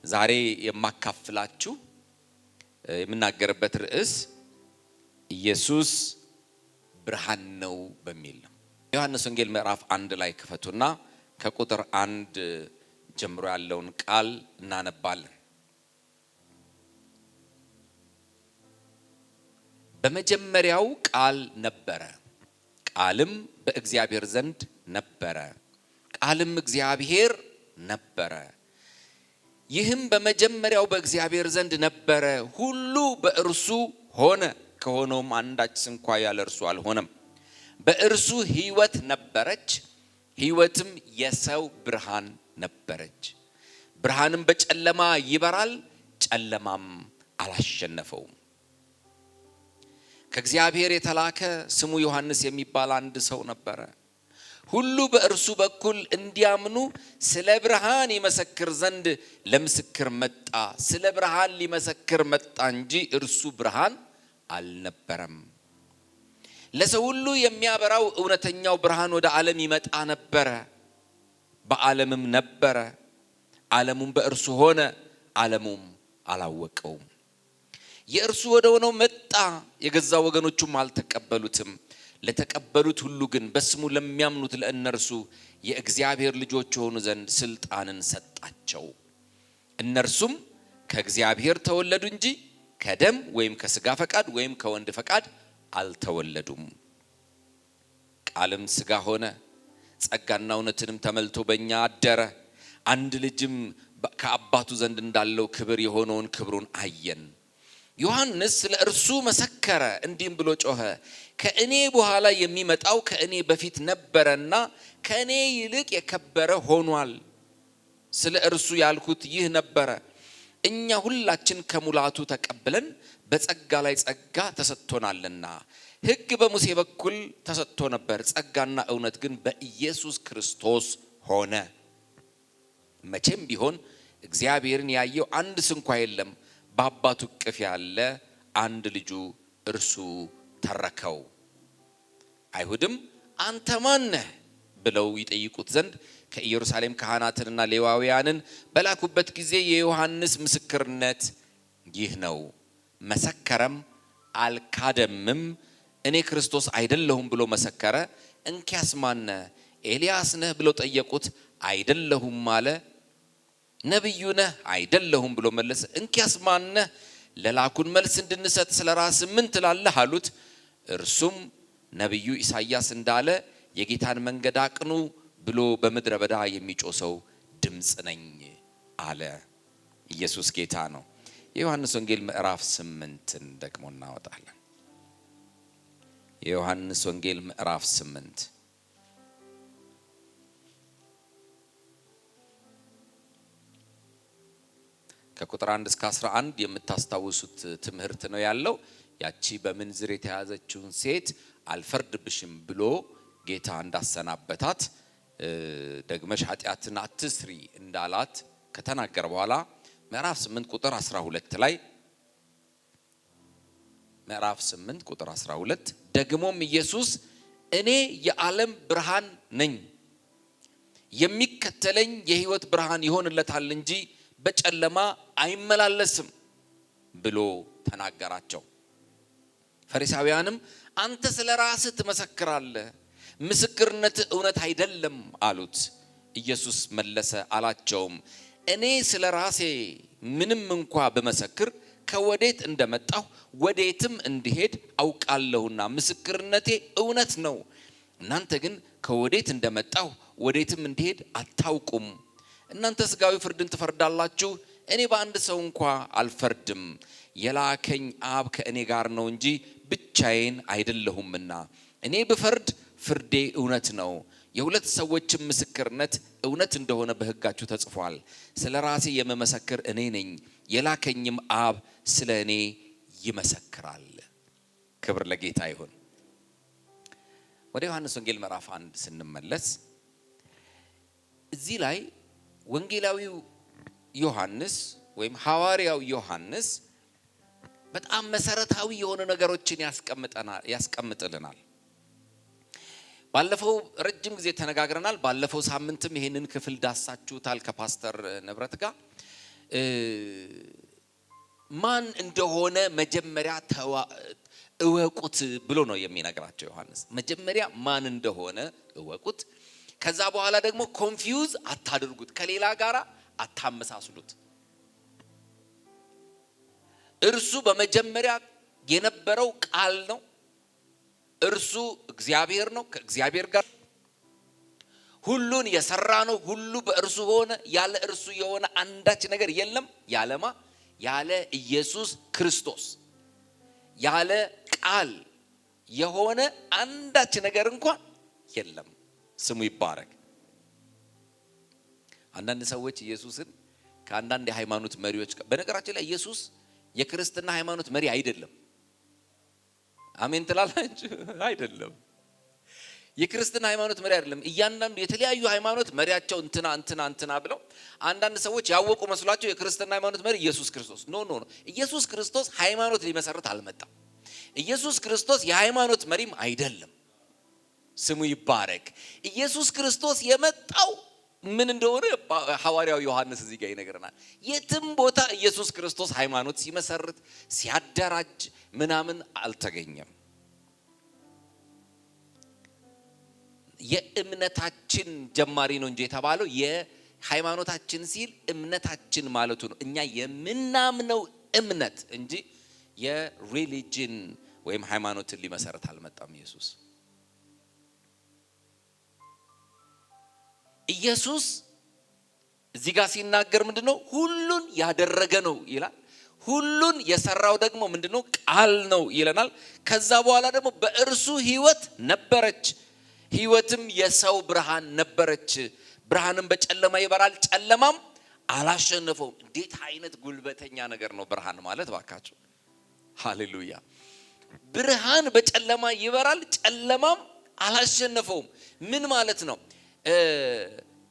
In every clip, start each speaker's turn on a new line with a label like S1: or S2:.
S1: ዛሬ የማካፍላችሁ የምናገርበት ርዕስ ኢየሱስ ብርሃን ነው በሚል ነው። ዮሐንስ ወንጌል ምዕራፍ 1 ላይ ክፈቱና ከቁጥር 1 ጀምሮ ያለውን ቃል እናነባለን። በመጀመሪያው ቃል ነበረ፣ ቃልም በእግዚአብሔር ዘንድ ነበረ፣ ቃልም እግዚአብሔር ነበረ። ይህም በመጀመሪያው በእግዚአብሔር ዘንድ ነበረ። ሁሉ በእርሱ ሆነ፣ ከሆነውም አንዳች እንኳ ያለ እርሱ አልሆነም። በእርሱ ሕይወት ነበረች፣ ሕይወትም የሰው ብርሃን ነበረች። ብርሃንም በጨለማ ይበራል፣ ጨለማም አላሸነፈውም። ከእግዚአብሔር የተላከ ስሙ ዮሐንስ የሚባል አንድ ሰው ነበረ። ሁሉ በእርሱ በኩል እንዲያምኑ ስለ ብርሃን ይመሰክር ዘንድ ለምስክር መጣ። ስለ ብርሃን ሊመሰክር መጣ እንጂ እርሱ ብርሃን አልነበረም። ለሰው ሁሉ የሚያበራው እውነተኛው ብርሃን ወደ ዓለም ይመጣ ነበረ፣ በዓለምም ነበረ፣ ዓለሙም በእርሱ ሆነ፣ ዓለሙም አላወቀውም። የእርሱ ወደ ሆነው መጣ፣ የገዛ ወገኖቹም አልተቀበሉትም። ለተቀበሉት ሁሉ ግን በስሙ ለሚያምኑት ለእነርሱ የእግዚአብሔር ልጆች የሆኑ ዘንድ ስልጣንን ሰጣቸው። እነርሱም ከእግዚአብሔር ተወለዱ እንጂ ከደም ወይም ከሥጋ ፈቃድ ወይም ከወንድ ፈቃድ አልተወለዱም። ቃልም ሥጋ ሆነ፣ ጸጋና እውነትንም ተመልቶ በእኛ አደረ። አንድ ልጅም ከአባቱ ዘንድ እንዳለው ክብር የሆነውን ክብሩን አየን። ዮሐንስ ስለ እርሱ መሰከረ፣ እንዲህም ብሎ ጮኸ፣ ከእኔ በኋላ የሚመጣው ከእኔ በፊት ነበረና ከእኔ ይልቅ የከበረ ሆኗል። ስለ እርሱ ያልኩት ይህ ነበረ። እኛ ሁላችን ከሙላቱ ተቀብለን በጸጋ ላይ ጸጋ ተሰጥቶናልና። ሕግ በሙሴ በኩል ተሰጥቶ ነበር፣ ጸጋና እውነት ግን በኢየሱስ ክርስቶስ ሆነ። መቼም ቢሆን እግዚአብሔርን ያየው አንድ ስንኳ የለም፣ በአባቱ እቅፍ ያለ አንድ ልጁ እርሱ ተረከው። አይሁድም አንተ ማን ነህ ብለው ይጠይቁት ዘንድ ከኢየሩሳሌም ካህናትንና ሌዋውያንን በላኩበት ጊዜ የዮሐንስ ምስክርነት ይህ ነው። መሰከረም አልካደምም። እኔ ክርስቶስ አይደለሁም ብሎ መሰከረ። እንኪያስ ማን ነህ? ኤልያስ ነህ ብለው ጠየቁት። አይደለሁም አለ። ነቢዩ ነህ? አይደለሁም ብሎ መለሰ። እንኪያስ ማን ነህ? ለላኩን መልስ እንድንሰጥ ስለ ራስህ ምን ትላለህ አሉት። እርሱም ነቢዩ ኢሳይያስ እንዳለ የጌታን መንገድ አቅኑ ብሎ በምድረ በዳ የሚጮህ ሰው ድምፅ ነኝ አለ። ኢየሱስ ጌታ ነው። የዮሐንስ ወንጌል ምዕራፍ 8ን ደግሞ እናወጣለን። የዮሐንስ ወንጌል ምዕራፍ 8 ከቁጥር 1 እስከ 11 የምታስታውሱት ትምህርት ነው ያለው። ያቺ በምንዝር የተያዘችውን ሴት አልፈርድብሽም ብሎ ጌታ እንዳሰናበታት ደግመሽ ኃጢአትን አትስሪ እንዳላት ከተናገረ በኋላ ምዕራፍ 8 ቁጥር 12 ላይ ምዕራፍ 8 ቁጥር 12 ደግሞም ኢየሱስ እኔ የዓለም ብርሃን ነኝ፣ የሚከተለኝ የሕይወት ብርሃን ይሆንለታል እንጂ በጨለማ አይመላለስም ብሎ ተናገራቸው። ፈሪሳውያንም አንተ ስለ ራስህ ትመሰክራለህ፣ ምስክርነትህ እውነት አይደለም አሉት። ኢየሱስ መለሰ አላቸውም፣ እኔ ስለ ራሴ ምንም እንኳ ብመሰክር ከወዴት እንደመጣሁ ወዴትም እንድሄድ አውቃለሁና ምስክርነቴ እውነት ነው። እናንተ ግን ከወዴት እንደመጣሁ ወዴትም እንድሄድ አታውቁም። እናንተ ሥጋዊ ፍርድን ትፈርዳላችሁ፣ እኔ በአንድ ሰው እንኳ አልፈርድም። የላከኝ አብ ከእኔ ጋር ነው እንጂ ብቻዬን አይደለሁምና። እኔ ብፈርድ ፍርዴ እውነት ነው። የሁለት ሰዎችም ምስክርነት እውነት እንደሆነ በሕጋችሁ ተጽፏል። ስለ ራሴ የምመሰክር እኔ ነኝ፣ የላከኝም አብ ስለ እኔ ይመሰክራል። ክብር ለጌታ ይሁን። ወደ ዮሐንስ ወንጌል ምዕራፍ 1 ስንመለስ እዚህ ላይ ወንጌላዊው ዮሐንስ ወይም ሐዋርያው ዮሐንስ በጣም መሰረታዊ የሆኑ ነገሮችን ያስቀምጥልናል። ባለፈው ረጅም ጊዜ ተነጋግረናል። ባለፈው ሳምንትም ይሄንን ክፍል ዳሳችሁታል ከፓስተር ንብረት ጋር። ማን እንደሆነ መጀመሪያ እወቁት ብሎ ነው የሚነግራቸው ዮሐንስ። መጀመሪያ ማን እንደሆነ እወቁት፣ ከዛ በኋላ ደግሞ ኮንፊውዝ አታድርጉት፣ ከሌላ ጋራ አታመሳስሉት። እርሱ በመጀመሪያ የነበረው ቃል ነው። እርሱ እግዚአብሔር ነው። ከእግዚአብሔር ጋር ሁሉን የሰራ ነው። ሁሉ በእርሱ ሆነ፣ ያለ እርሱ የሆነ አንዳች ነገር የለም። ያለማ ያለ ኢየሱስ ክርስቶስ ያለ ቃል የሆነ አንዳች ነገር እንኳን የለም። ስሙ ይባረክ። አንዳንድ ሰዎች ኢየሱስን ከአንዳንድ የሃይማኖት መሪዎች ጋር፣ በነገራችን ላይ ኢየሱስ የክርስትና ሃይማኖት መሪ አይደለም። አሜን ትላላችሁ? አይደለም። የክርስትና ሃይማኖት መሪ አይደለም። እያንዳንዱ የተለያዩ ሃይማኖት መሪያቸው እንትና ብለው አንዳንድ ሰዎች ያወቁ መስሏቸው የክርስትና ሃይማኖት መሪ ኢየሱስ ክርስቶስ ኖ። ኢየሱስ ክርስቶስ ሃይማኖት ሊመሰርት አልመጣም። ኢየሱስ ክርስቶስ የሃይማኖት መሪም አይደለም። ስሙ ይባረክ። ኢየሱስ ክርስቶስ የመጣው ምን እንደሆነ ሐዋርያው ዮሐንስ እዚህ ጋር ይነግረናል። የትም ቦታ ኢየሱስ ክርስቶስ ሃይማኖት ሲመሰርት ሲያደራጅ ምናምን አልተገኘም። የእምነታችን ጀማሪ ነው እንጂ የተባለው የሃይማኖታችን ሲል እምነታችን ማለቱ ነው። እኛ የምናምነው እምነት እንጂ የሪሊጅን ወይም ሃይማኖትን ሊመሰርት አልመጣም ኢየሱስ። ኢየሱስ እዚህ ጋር ሲናገር ምንድነው? ሁሉን ያደረገ ነው ይላል። ሁሉን የሰራው ደግሞ ምንድነው? ቃል ነው ይለናል። ከዛ በኋላ ደግሞ በእርሱ ሕይወት ነበረች፣ ሕይወትም የሰው ብርሃን ነበረች። ብርሃንም በጨለማ ይበራል፣ ጨለማም አላሸነፈውም። እንዴት አይነት ጉልበተኛ ነገር ነው ብርሃን ማለት ባካችሁ! ሃሌሉያ! ብርሃን በጨለማ ይበራል፣ ጨለማም አላሸነፈውም። ምን ማለት ነው?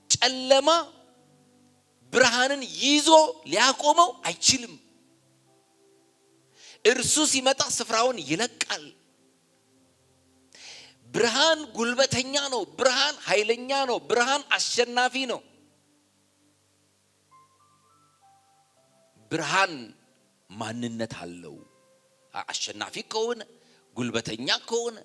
S1: ጨለማ ብርሃንን ይዞ ሊያቆመው አይችልም። እርሱ ሲመጣ ስፍራውን ይለቃል። ብርሃን ጉልበተኛ ነው። ብርሃን ኃይለኛ ነው። ብርሃን አሸናፊ ነው። ብርሃን ማንነት አለው። አሸናፊ ከሆነ ጉልበተኛ ከሆነ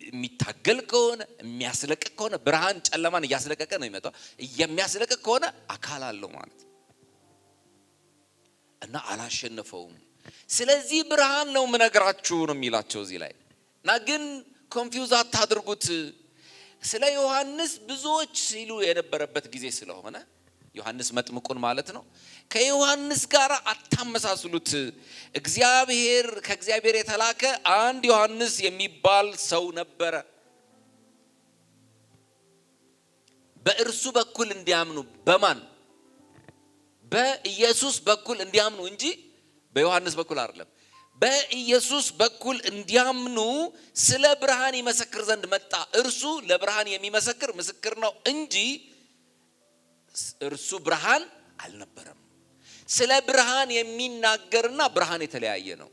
S1: የሚታገል ከሆነ የሚያስለቅቅ ከሆነ ብርሃን ጨለማን እያስለቀቀ ነው የሚመጣው። የሚያስለቅቅ ከሆነ አካል አለው ማለት እና አላሸነፈውም። ስለዚህ ብርሃን ነው ምነግራችሁ ነው የሚላቸው እዚህ ላይ እና ግን ኮንፊውዝ አታድርጉት። ስለ ዮሐንስ ብዙዎች ሲሉ የነበረበት ጊዜ ስለሆነ ዮሐንስ መጥምቁን ማለት ነው። ከዮሐንስ ጋር አታመሳስሉት። ከእግዚአብሔር የተላከ አንድ ዮሐንስ የሚባል ሰው ነበረ። በእርሱ በኩል እንዲያምኑ በማን? በኢየሱስ በኩል እንዲያምኑ እንጂ በዮሐንስ በኩል አይደለም። በኢየሱስ በኩል እንዲያምኑ ስለ ብርሃን ይመሰክር ዘንድ መጣ። እርሱ ለብርሃን የሚመሰክር ምስክር ነው እንጂ እርሱ ብርሃን አልነበረም። ስለ ብርሃን የሚናገርና ብርሃን የተለያየ ነው።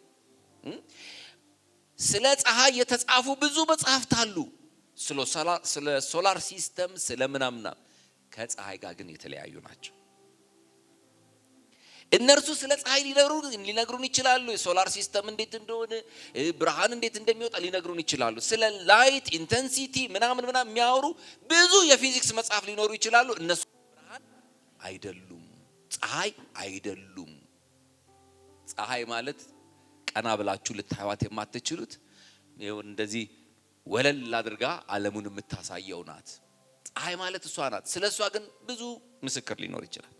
S1: ስለ ፀሐይ የተጻፉ ብዙ መጽሐፍት አሉ። ስለ ሶላር ሲስተም ስለ ምናምና ከፀሐይ ጋር ግን የተለያዩ ናቸው። እነርሱ ስለ ፀሐይ ሊነግሩን ይችላሉ። የሶላር ሲስተም እንዴት እንደሆነ ብርሃን እንዴት እንደሚወጣ ሊነግሩን ይችላሉ። ስለ ላይት ኢንተንሲቲ ምናምን የሚያወሩ ብዙ የፊዚክስ መጽሐፍ ሊኖሩ ይችላሉ። እነሱ ብርሃን አይደሉም፣ ፀሐይ አይደሉም። ፀሐይ ማለት ቀና ብላችሁ ልታዩት የማትችሉት እንደዚህ ወለል አድርጋ ዓለሙን የምታሳየው ናት። ፀሐይ ማለት እሷ ናት። ስለሷ ግን ብዙ ምስክር ሊኖር ይችላል።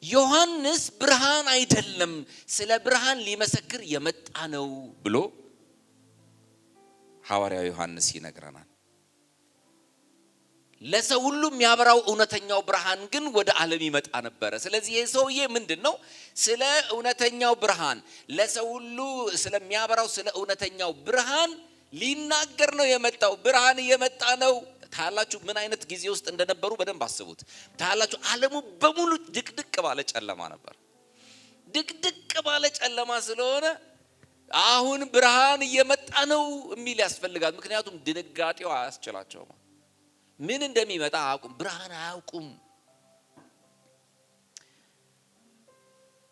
S1: ዮሐንስ ብርሃን አይደለም፣ ስለ ብርሃን ሊመሰክር የመጣ ነው ብሎ ሐዋርያው ዮሐንስ ይነግረናል። ለሰው ሁሉ የሚያበራው እውነተኛው ብርሃን ግን ወደ ዓለም ይመጣ ነበረ። ስለዚህ ይህ ሰውዬ ምንድነው? ስለ እውነተኛው ብርሃን ለሰው ሁሉ ስለሚያበራው ስለ እውነተኛው ብርሃን ሊናገር ነው የመጣው። ብርሃን እየመጣ ነው። ታላችሁ ምን አይነት ጊዜ ውስጥ እንደነበሩ በደንብ አስቡት። ታላችሁ ዓለሙ በሙሉ ድቅድቅ ባለ ጨለማ ነበር። ድቅድቅ ባለ ጨለማ ስለሆነ አሁን ብርሃን እየመጣ ነው የሚል ያስፈልጋል። ምክንያቱም ድንጋጤው አያስችላቸውም። ምን እንደሚመጣ አያውቁም። ብርሃን አያውቁም።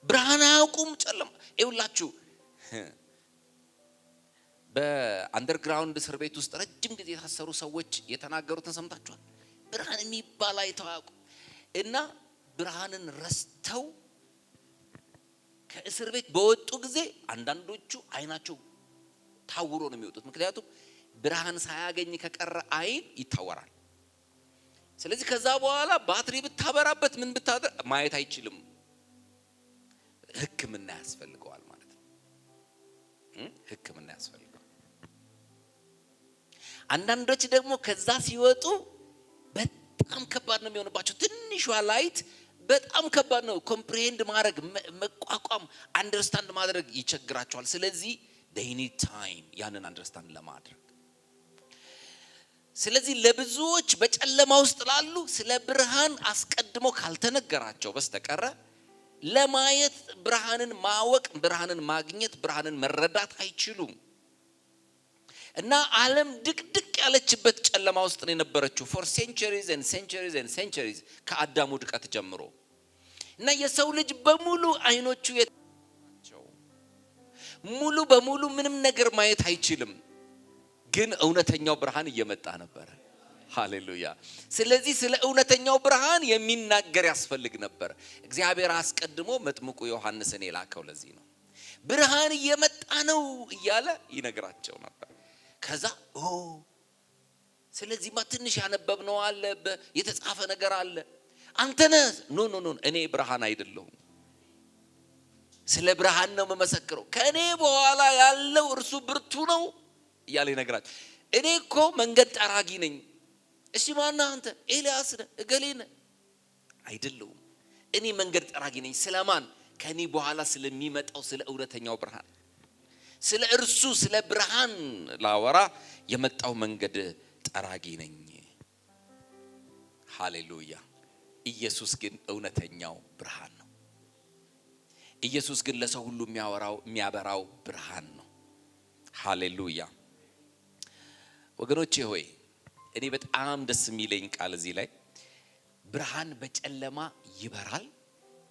S1: ብርሃን አያውቁም ጨለማ። ይውላችሁ በአንደርግራውንድ እስር ቤት ውስጥ ረጅም ጊዜ የታሰሩ ሰዎች የተናገሩትን ሰምታችኋል። ብርሃን የሚባል አይተው አያውቁም እና ብርሃንን ረስተው ከእስር ቤት በወጡ ጊዜ አንዳንዶቹ አይናቸው ታውሮ ነው የሚወጡት። ምክንያቱም ብርሃን ሳያገኝ ከቀረ አይን ይታወራል። ስለዚህ ከዛ በኋላ ባትሪ ብታበራበት ምን ብታደር ማየት አይችልም። ሕክምና ያስፈልገዋል ማለት ነው። ሕክምና ያስፈልገዋል። አንዳንዶች ደግሞ ከዛ ሲወጡ በጣም ከባድ ነው የሚሆንባቸው። ትንሿ ላይት በጣም ከባድ ነው። ኮምፕሪሄንድ ማድረግ መቋቋም አንደርስታንድ ማድረግ ይቸግራቸዋል። ስለዚህ they need time ያንን አንደርስታንድ ለማድረግ። ስለዚህ ለብዙዎች በጨለማ ውስጥ ላሉ ስለ ብርሃን አስቀድሞ ካልተነገራቸው በስተቀር ለማየት ብርሃንን ማወቅ፣ ብርሃንን ማግኘት፣ ብርሃንን መረዳት አይችሉም። እና ዓለም ድቅድቅ ያለችበት ጨለማ ውስጥ ነው የነበረችው for centuries and centuries and centuries ከአዳም ውድቀት ጀምሮ። እና የሰው ልጅ በሙሉ አይኖቹ የታቸው ሙሉ በሙሉ ምንም ነገር ማየት አይችልም። ግን እውነተኛው ብርሃን እየመጣ ነበር። ሃሌሉያ። ስለዚህ ስለ እውነተኛው ብርሃን የሚናገር ያስፈልግ ነበር። እግዚአብሔር አስቀድሞ መጥምቁ ዮሐንስን የላከው ለዚህ ነው። ብርሃን እየመጣ ነው እያለ ይነግራቸው ነበር። ከዛ ስለዚህ ትንሽ ያነበብነው አለ፣ የተጻፈ ነገር አለ። አንተ ነህ ኖ እኔ ብርሃን አይደለሁም፣ ስለ ብርሃን ነው መመስከረው። ከኔ በኋላ ያለው እርሱ ብርቱ ነው እያለ ይነግራቸው። እኔ እኮ መንገድ ጠራጊ ነኝ። እሺ ማነህ አንተ? ኤልያስ ነህ? እገሌ ነህ? አይደለሁም። እኔ መንገድ ጠራጊ ነኝ። ስለማን? ከኔ በኋላ ስለሚመጣው ስለ እውነተኛው ብርሃን፣ ስለ እርሱ ስለ ብርሃን ላወራ የመጣው መንገድ ጠራጊ ነኝ። ሃሌሉያ። ኢየሱስ ግን እውነተኛው ብርሃን ነው። ኢየሱስ ግን ለሰው ሁሉ የሚያበራው ብርሃን ነው። ሃሌሉያ። ወገኖቼ ሆይ እኔ በጣም ደስ የሚለኝ ቃል እዚህ ላይ ብርሃን በጨለማ ይበራል፣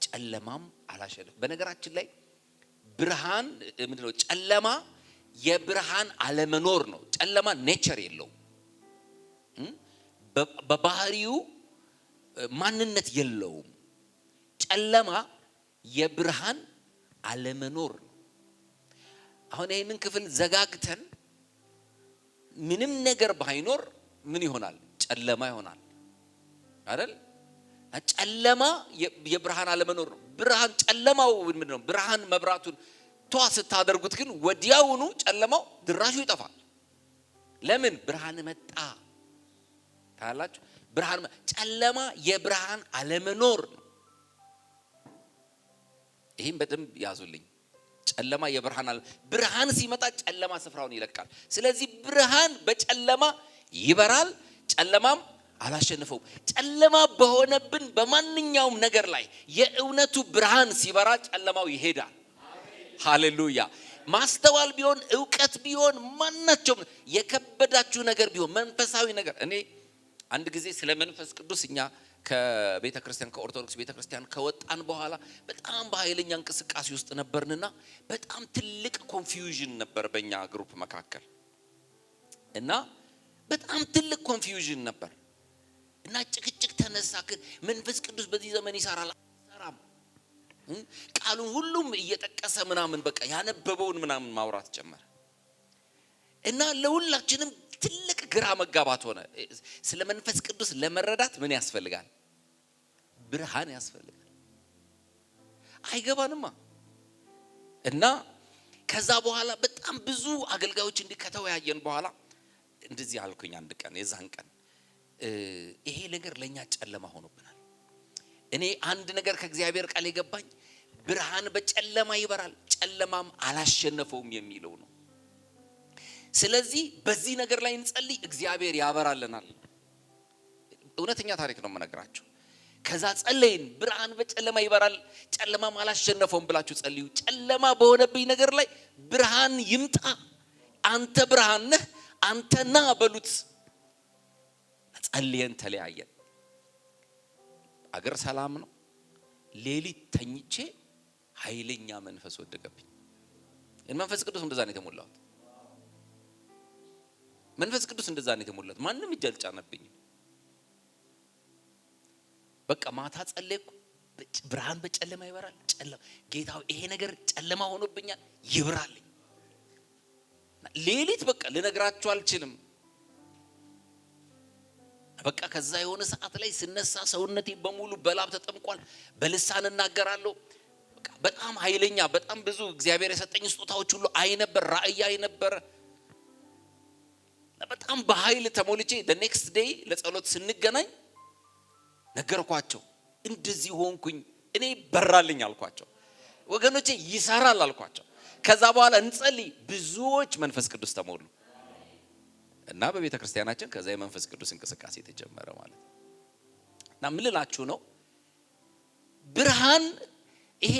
S1: ጨለማም አላሸነፈ። በነገራችን ላይ ብርሃን ምንድነው? ጨለማ የብርሃን አለመኖር ነው። ጨለማ ኔቸር የለውም፣ በባህሪው ማንነት የለውም። ጨለማ የብርሃን አለመኖር ነው። አሁን ይሄንን ክፍል ዘጋግተን ምንም ነገር ባይኖር ምን ይሆናል? ጨለማ ይሆናል አይደል? ጨለማ የብርሃን አለመኖር ነው። ብርሃን ጨለማው ምንድነው? ብርሃን መብራቱን ስታደርጉት ግን ወዲያውኑ ጨለማው ድራሹ ይጠፋል። ለምን? ብርሃን መጣ። ታላችሁ ብርሃን ጨለማ የብርሃን አለመኖር ነው። ይሄን በደንብ ያዙልኝ። ጨለማ የብርሃን ብርሃን ሲመጣ ጨለማ ስፍራውን ይለቃል። ስለዚህ ብርሃን በጨለማ ይበራል፣ ጨለማም አላሸነፈውም። ጨለማ በሆነብን በማንኛውም ነገር ላይ የእውነቱ ብርሃን ሲበራ ጨለማው ይሄዳል። ሃሌሉያ። ማስተዋል ቢሆን ዕውቀት ቢሆን ማናቸውም የከበዳችሁ ነገር ቢሆን መንፈሳዊ ነገር። እኔ አንድ ጊዜ ስለ መንፈስ ቅዱስ እኛ ከቤተ ክርስቲያን ከኦርቶዶክስ ቤተ ክርስቲያን ከወጣን በኋላ በጣም በኃይለኛ እንቅስቃሴ ውስጥ ነበርንና በጣም ትልቅ ኮንፊውዥን ነበር በእኛ ግሩፕ መካከል እና በጣም ትልቅ ኮንፊውዥን ነበር እና ጭቅጭቅ ተነሳ። መንፈስ ቅዱስ በዚህ ዘመን ይሰራል አይሰራም? ቃሉን ሁሉም እየጠቀሰ ምናምን በቃ ያነበበውን ምናምን ማውራት ጀመረ እና ለሁላችንም ትልቅ ግራ መጋባት ሆነ። ስለ መንፈስ ቅዱስ ለመረዳት ምን ያስፈልጋል? ብርሃን ያስፈልጋል። አይገባንማ። እና ከዛ በኋላ በጣም ብዙ አገልጋዮች ከተወያየን በኋላ እንደዚህ አልኩኝ። አንድ ቀን የዛን ቀን ይሄ ነገር ለኛ ጨለማ ሆኖብናል። እኔ አንድ ነገር ከእግዚአብሔር ቃል የገባኝ ብርሃን በጨለማ ይበራል፣ ጨለማም አላሸነፈውም የሚለው ነው። ስለዚህ በዚህ ነገር ላይ እንጸልይ፣ እግዚአብሔር ያበራልናል። እውነተኛ ታሪክ ነው የምነግራችሁ። ከዛ ጸለይን፣ ብርሃን በጨለማ ይበራል፣ ጨለማም አላሸነፈውም ብላችሁ ጸልዩ። ጨለማ በሆነብኝ ነገር ላይ ብርሃን ይምጣ፣ አንተ ብርሃን ነህ፣ አንተ ና በሉት። ጸልየን ተለያየን። አገር ሰላም ነው። ሌሊት ተኝቼ ኃይለኛ መንፈስ ወደቀብኝ። መንፈስ ቅዱስ እንደዛ ነው የተሞላሁት። መንፈስ ቅዱስ እንደዛ ነው የተሞላሁት። ማንም እጅ አልጫነብኝም። በቃ ማታ ጸለይኩ። ብርሃን በጨለማ ይበራል። ጨለማ ጌታው ይሄ ነገር ጨለማ ሆኖብኛል ይብራልኝ። ሌሊት በቃ ልነግራችሁ አልችልም። በቃ ከዛ የሆነ ሰዓት ላይ ስነሳ ሰውነቴ በሙሉ በላብ ተጠምቋል። በልሳን እናገራለሁ። በቃ በጣም ኃይለኛ በጣም ብዙ እግዚአብሔር የሰጠኝ ስጦታዎች ሁሉ አይ ነበር፣ ራእይ አይ ነበር። በጣም በኃይል ተሞልቼ the next day ለጸሎት ስንገናኝ ነገርኳቸው። እንደዚህ ሆንኩኝ እኔ በራልኝ አልኳቸው። ወገኖቼ ይሰራል አልኳቸው። ከዛ በኋላ እንጸልይ። ብዙዎች መንፈስ ቅዱስ ተሞሉ እና በቤተ ክርስቲያናችን ከዛ የመንፈስ ቅዱስ እንቅስቃሴ ተጀመረ ማለት ነው። እና ምን ልላችሁ ነው? ብርሃን ይሄ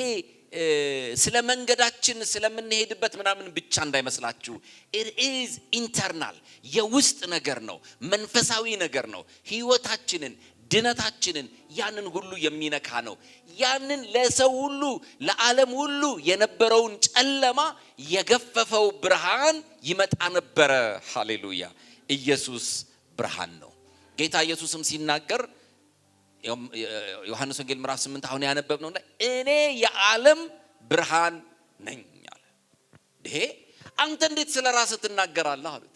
S1: ስለ መንገዳችን ስለምንሄድበት ምናምን ብቻ እንዳይመስላችሁ። it is internal የውስጥ ነገር ነው፣ መንፈሳዊ ነገር ነው። ህይወታችንን ድነታችንን ያንን ሁሉ የሚነካ ነው። ያንን ለሰው ሁሉ ለዓለም ሁሉ የነበረውን ጨለማ የገፈፈው ብርሃን ይመጣ ነበረ። ሃሌሉያ! ኢየሱስ ብርሃን ነው። ጌታ ኢየሱስም ሲናገር ዮሐንስ ወንጌል ምዕራፍ 8 አሁን ያነበብነውና እኔ የዓለም ብርሃን ነኝ አለ። ይሄ አንተ እንዴት ስለራስህ ትናገራለህ አሉት።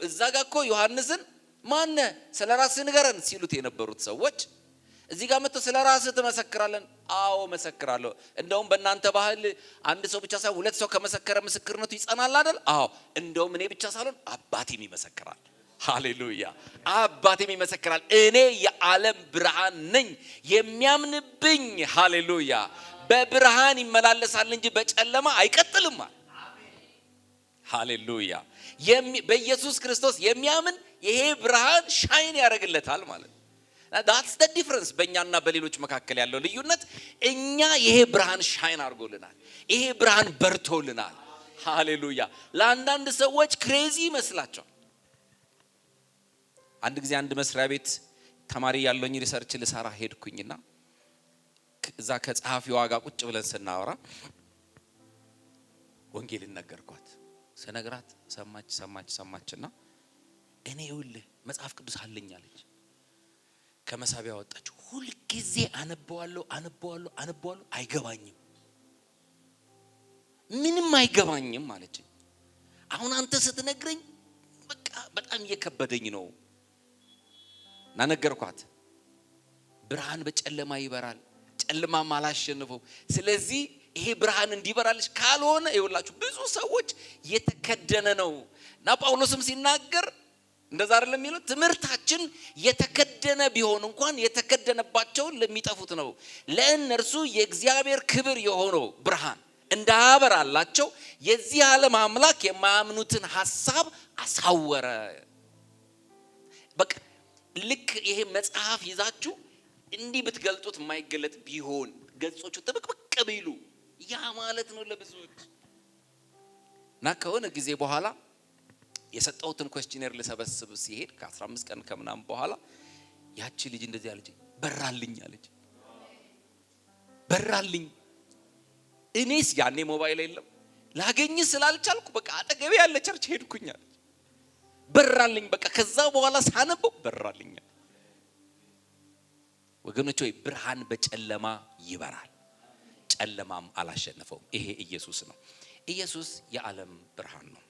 S1: እዛ ጋር እኮ ዮሐንስን ማን ስለራስህ ንገረን ሲሉት የነበሩት ሰዎች እዚህ ጋር መጥተው ስለራስህ ትመሰክራለህ? አዎ መሰክራለሁ። እንደውም በእናንተ ባህል አንድ ሰው ብቻ ሳይሆን ሁለት ሰው ከመሰከረ ምስክርነቱ ይጸናል አይደል? አዎ እንደውም እኔ ብቻ ሳልሆን አባቴም ይመሰክራል። ሃሌሉያ! አባቴም ይመሰክራል። እኔ የዓለም ብርሃን ነኝ። የሚያምንብኝ ሃሌሉያ በብርሃን ይመላለሳል እንጂ በጨለማ አይቀጥልም። ሃሌሉያ! በኢየሱስ ክርስቶስ የሚያምን ይሄ ብርሃን ሻይን ያደርግለታል ማለት ነው። that's the difference በእኛና በሌሎች መካከል ያለው ልዩነት። እኛ ይሄ ብርሃን ሻይን አድርጎልናል። ይሄ ብርሃን በርቶልናል። ሃሌሉያ! ለአንዳንድ ሰዎች ክሬዚ ይመስላቸዋል። አንድ ጊዜ አንድ መስሪያ ቤት ተማሪ ያለኝ ሪሰርች ልሰራ ሄድኩኝና እዛ ከጸሐፊዋ ጋር ቁጭ ብለን ስናወራ ወንጌል ነገርኳት። ስነግራት ሰማችና እኔ ይኸውልህ መጽሐፍ ቅዱስ አለኝ አለች። ከመሳቢያ ወጣች። ሁሉ ጊዜ አነበዋለሁ አይገባኝም፣ ምንም አይገባኝም አለች። አሁን አንተ ስትነግረኝ በቃ በጣም እየከበደኝ ነው። ነገርኳት። ብርሃን በጨለማ ይበራል፣ ጨለማም አላሸነፈው። ስለዚህ ይሄ ብርሃን እንዲበራልሽ ካልሆነ ይኸውላችሁ ብዙ ሰዎች የተከደነ ነው። እና ጳውሎስም ሲናገር እንደዛ አይደለም የሚለው ትምህርታችን የተከደነ ቢሆን እንኳን የተከደነባቸውን ለሚጠፉት ነው፣ ለእነርሱ የእግዚአብሔር ክብር የሆነው ብርሃን እንዳያበራላቸው የዚህ ዓለም አምላክ የማያምኑትን ሐሳብ አሳወረ። በቃ ልክ ይሄ መጽሐፍ ይዛችሁ እንዲህ ብትገልጡት የማይገለጥ ቢሆን ገጾቹ ጥብቅብቅ ቢሉ ያ ማለት ነው ለብዙዎች። እና ከሆነ ጊዜ በኋላ የሰጠሁትን ኩዌስቸነር ልሰበስብ ሲሄድ ከ15 ቀን ከምናምን በኋላ ያቺ ልጅ እንደዚህ አለች፣ በራልኝ አለች። በራልኝ። እኔስ ያኔ ሞባይል የለም ላገኝ ስላልቻልኩ በቃ አጠገቤ ያለ ቸርች ሄድኩኝ አለች። በራልኝ። በቃ ከዛ በኋላ ሳነበው በራልኝ። ወገኖች ሆይ ብርሃን በጨለማ ይበራል፣ ጨለማም አላሸነፈውም። ይሄ ኢየሱስ ነው። ኢየሱስ የዓለም ብርሃን ነው።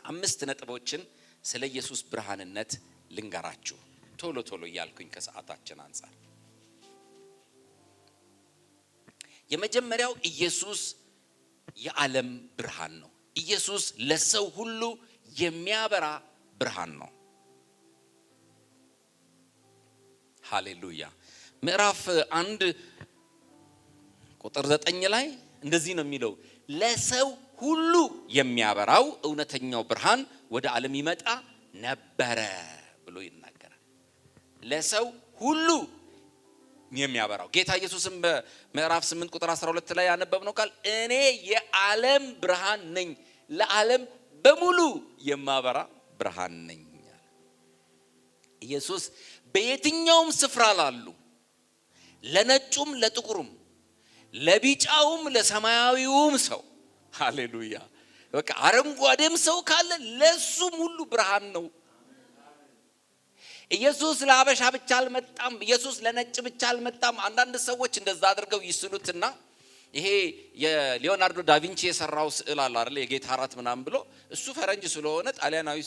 S1: 5 ነጥቦችን ስለ ኢየሱስ ብርሃንነት ልንገራችሁ ቶሎ እያልኩኝ ከሰዓታችን አንፃር። የመጀመሪያው ኢየሱስ የዓለም ብርሃን ነው። ኢየሱስ ለሰው ሁሉ የሚያበራ ብርሃን ነው። ሃሌሉያ! ምዕራፍ 1 ቁጥር 9 ላይ እንደዚህ ነው የሚለው፣ ለሰው ሁሉ የሚያበራው እውነተኛው ብርሃን ወደ ዓለም ይመጣ ነበረ ብሎ ይናገራል። ለሰው ሁሉ የሚያበራው ጌታ ኢየሱስም በምዕራፍ 8 ቁጥር 12 ላይ ያነበብነው ቃል እኔ የዓለም ብርሃን ነኝ፣ ለዓለም በሙሉ የማበራ ብርሃን ነኝ። ኢየሱስ በየትኛውም ስፍራ ላሉ ለነጩም ለጥቁሩም ለቢጫውም ለሰማያዊውም ሰው ሃሌሉያ። በቃ አረንጓዴም ሰው ካለ ለሱም ሁሉ ብርሃን ነው። ኢየሱስ ለአበሻ ብቻ አልመጣም። ኢየሱስ ለነጭ ብቻ አልመጣም። አንዳንድ ሰዎች እንደዛ አድርገው ይስሉትና ይሄ የሊዮናርዶ ዳቪንቺ የሰራው ስዕል አለ አይደል የጌታ እራት ምናምን ብሎ እሱ ፈረንጅ ስለሆነ ጣሊያናዊ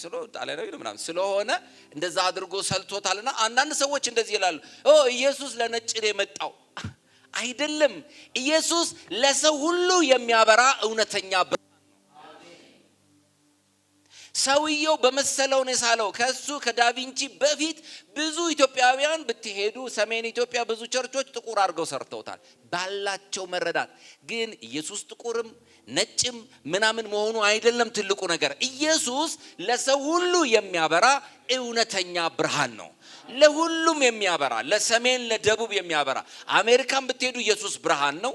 S1: ምናምን ስለሆነ እንደዛ አድርጎ ሰልቶታልና አንዳንድ ሰዎች እንደዚህ ይላሉ፣ ኢየሱስ ለነጭ ነው የመጣው። አይደለም። ኢየሱስ ለሰው ሁሉ የሚያበራ እውነተኛ ሰውየው በመሰለው ነው ሳለው። ከሱ ከዳቪንቺ በፊት ብዙ ኢትዮጵያውያን ብትሄዱ ሰሜን ኢትዮጵያ ብዙ ቸርቾች ጥቁር አድርገው ሰርተውታል ባላቸው መረዳት። ግን ኢየሱስ ጥቁርም ነጭም ምናምን መሆኑ አይደለም ትልቁ ነገር። ኢየሱስ ለሰው ሁሉ የሚያበራ እውነተኛ ብርሃን ነው። ለሁሉም የሚያበራ፣ ለሰሜን ለደቡብ የሚያበራ። አሜሪካን ብትሄዱ ኢየሱስ ብርሃን ነው።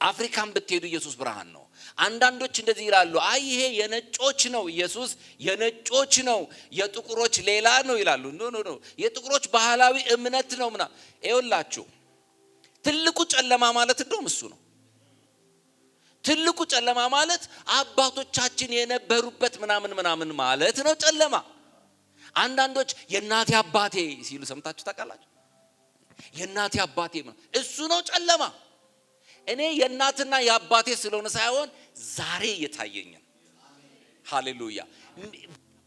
S1: አፍሪካን ብትሄዱ ኢየሱስ ብርሃን ነው። አንዳንዶች እንደዚህ ይላሉ፣ አይ ይሄ የነጮች ነው፣ ኢየሱስ የነጮች ነው፣ የጥቁሮች ሌላ ነው ይላሉ። ኖ የጥቁሮች ባህላዊ እምነት ነው ምና። ይኸውላችሁ ትልቁ ጨለማ ማለት እንደውም እሱ ነው። ትልቁ ጨለማ ማለት አባቶቻችን የነበሩበት ምናምን ማለት ነው ጨለማ። አንዳንዶች የእናቴ አባቴ ሲሉ ሰምታችሁ ታውቃላችሁ? የእናቴ አባቴ እሱ ነው ጨለማ። እኔ የእናትና የአባቴ ስለሆነ ሳይሆን ዛሬ የታየኝ ሃሌሉያ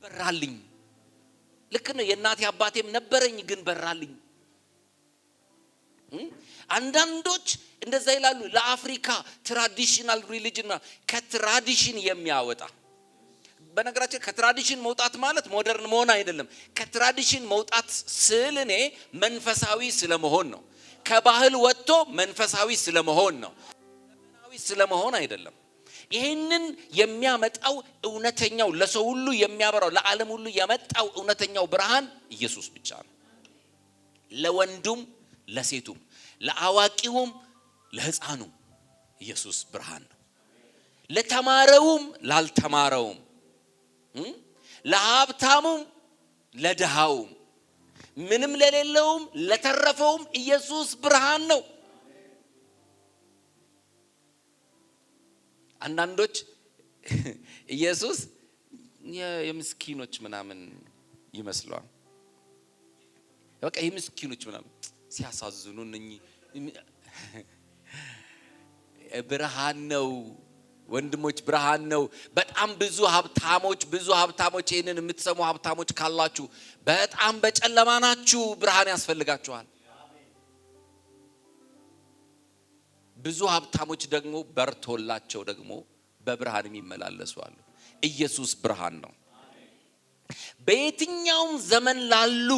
S1: በራልኝ። ልክ ነው የእናቴ አባቴም ነበረኝ ግን በራልኝ። አንዳንዶች እንደዛ ይላሉ። ለአፍሪካ ትራዲሽናል ሪሊጅን ከትራዲሽን የሚያወጣ በነገራችን ከትራዲሽን መውጣት ማለት ሞደርን መሆን አይደለም። ከትራዲሽን መውጣት ስል እኔ መንፈሳዊ ስለመሆን ነው። ከባህል ወጥቶ መንፈሳዊ ስለመሆን ነው። ዘመናዊ ስለመሆን አይደለም። ይህንን የሚያመጣው እውነተኛው ለሰው ሁሉ የሚያበራው ለዓለም ሁሉ የመጣው እውነተኛው ብርሃን ኢየሱስ ብቻ ነው። ለወንዱም ለሴቱም ለአዋቂውም ለሕፃኑም ኢየሱስ ብርሃን ነው። ለተማረውም ላልተማረውም ለሀብታሙም ለድሃውም ምንም ለሌለውም ለተረፈውም ኢየሱስ ብርሃን ነው። አንዳንዶች ኢየሱስ የምስኪኖች ምናምን ይመስለዋል። በቃ የምስኪኖች ምናምን ሲያሳዝኑ ብርሃን ነው ወንድሞች፣ ብርሃን ነው። በጣም ብዙ ሀብታሞች ይህንን የምትሰሙ ሀብታሞች ካላችሁ በጣም በጨለማ ናችሁ። ብርሃን ያስፈልጋችኋል። ብዙ ሀብታሞች ደግሞ በርቶላቸው ደግሞ በብርሃን የሚመላለሱ አሉ። ኢየሱስ ብርሃን ነው። በየትኛውም ዘመን ላሉ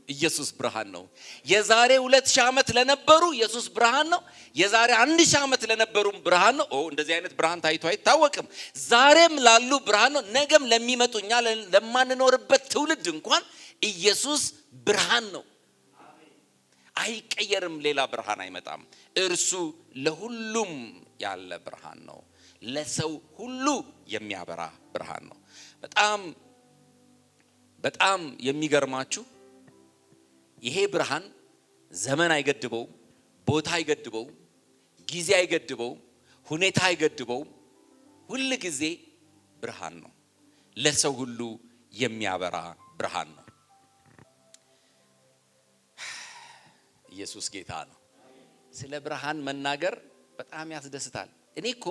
S1: ኢየሱስ ብርሃን ነው። የዛሬ 2000 ዓመት ለነበሩ ኢየሱስ ብርሃን ነው። የዛሬ 1000 ዓመት ለነበሩም ብርሃን ነው። እንደዚህ አይነት ብርሃን ታይቶ አይታወቅም። ዛሬም ላሉ ብርሃን ነው። ነገም ለሚመጡኛ ለማንኖርበት ትውልድ እንኳን ኢየሱስ ብርሃን ነው። አይቀየርም። ሌላ ብርሃን አይመጣም። እርሱ ለሁሉም ያለ ብርሃን ነው። ለሰው ሁሉ የሚያበራ ብርሃን ነው። በጣም የሚገርማችሁ ይሄ ብርሃን ዘመን አይገድበውም፣ ቦታ አይገድበውም፣ ጊዜ አይገድበውም፣ ሁኔታ አይገድበውም። ሁል ጊዜ ብርሃን ነው። ለሰው ሁሉ የሚያበራ ብርሃን ነው። ኢየሱስ ጌታ ነው። ስለ ብርሃን መናገር በጣም ያስደስታል። እኔ እኮ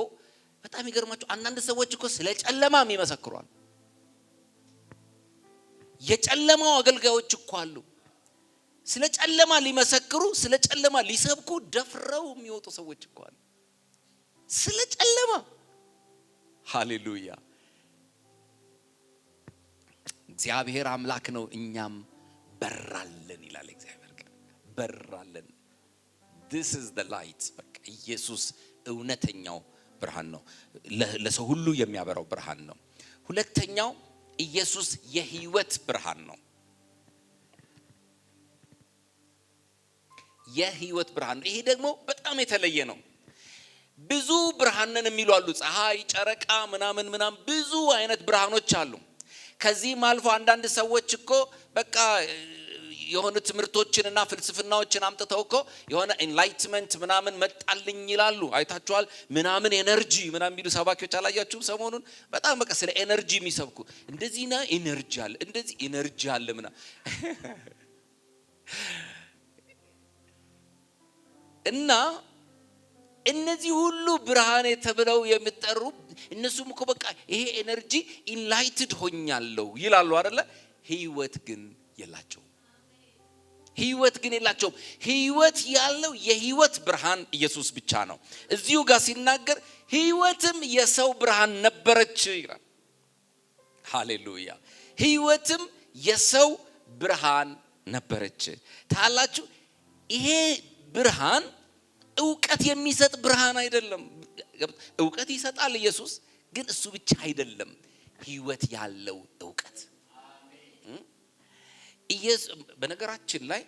S1: በጣም ይገርማችሁ አንዳንድ ሰዎች እኮ ስለ ጨለማም ይመሰክሯል። የጨለማው አገልጋዮች እኮ አሉ። ስለ ጨለማ ሊመሰክሩ፣ ስለ ጨለማ ሊሰብኩ ደፍረው የሚወጡ ሰዎች እኮ አሉ። ስለ ጨለማ ሃሌሉያ። እግዚአብሔር አምላክ ነው፣ እኛም በራለን ይላል እግዚአብሔር ቃል። በራለን። this is the light። በቃ ኢየሱስ እውነተኛው ብርሃን ነው። ለሰው ሁሉ የሚያበራው ብርሃን ነው። ሁለተኛው ኢየሱስ የህይወት ብርሃን ነው። የህይወት ብርሃን ነው። ይሄ ደግሞ በጣም የተለየ ነው። ብዙ ብርሃንን የሚሉ አሉ። ፀሐይ፣ ጨረቃ ምናምን ብዙ አይነት ብርሃኖች አሉ። ከዚህም አልፎ አንዳንድ ሰዎች እኮ በቃ የሆነ ትምህርቶችንና ፍልስፍናዎችን አምጥተው እኮ የሆነ ኢንላይትመንት ምናምን መጣልኝ ይላሉ። አይታችኋል? ምናምን ኤነርጂ ምናምን የሚሉ ሰባኪዎች አላያችሁም? ሰሞኑን በጣም በቃ ስለ ኤነርጂ የሚሰብኩ እንደዚህና ኤነርጂ አለ እንደዚህ ኤነርጂ አለ ምናምን እና እነዚህ ሁሉ ብርሃን ተብለው የሚጠሩ እነሱም እኮ በቃ ይሄ ኤነርጂ ኢንላይትድ ሆኛለሁ ይላሉ አይደለ? ህይወት ግን የላቸውም። ህይወት ግን የላቸውም። ህይወት ያለው የህይወት ብርሃን ኢየሱስ ብቻ ነው። እዚሁ ጋር ሲናገር ህይወትም የሰው ብርሃን ነበረች ይላል። ሃሌሉያ! ህይወትም የሰው ብርሃን ነበረች። ታላችሁ ይሄ ብርሃን ዕውቀት የሚሰጥ ብርሃን አይደለም። ዕውቀት ይሰጣል ኢየሱስ፣ ግን እሱ ብቻ አይደለም። ህይወት ያለው ዕውቀት በነገራችን ላይ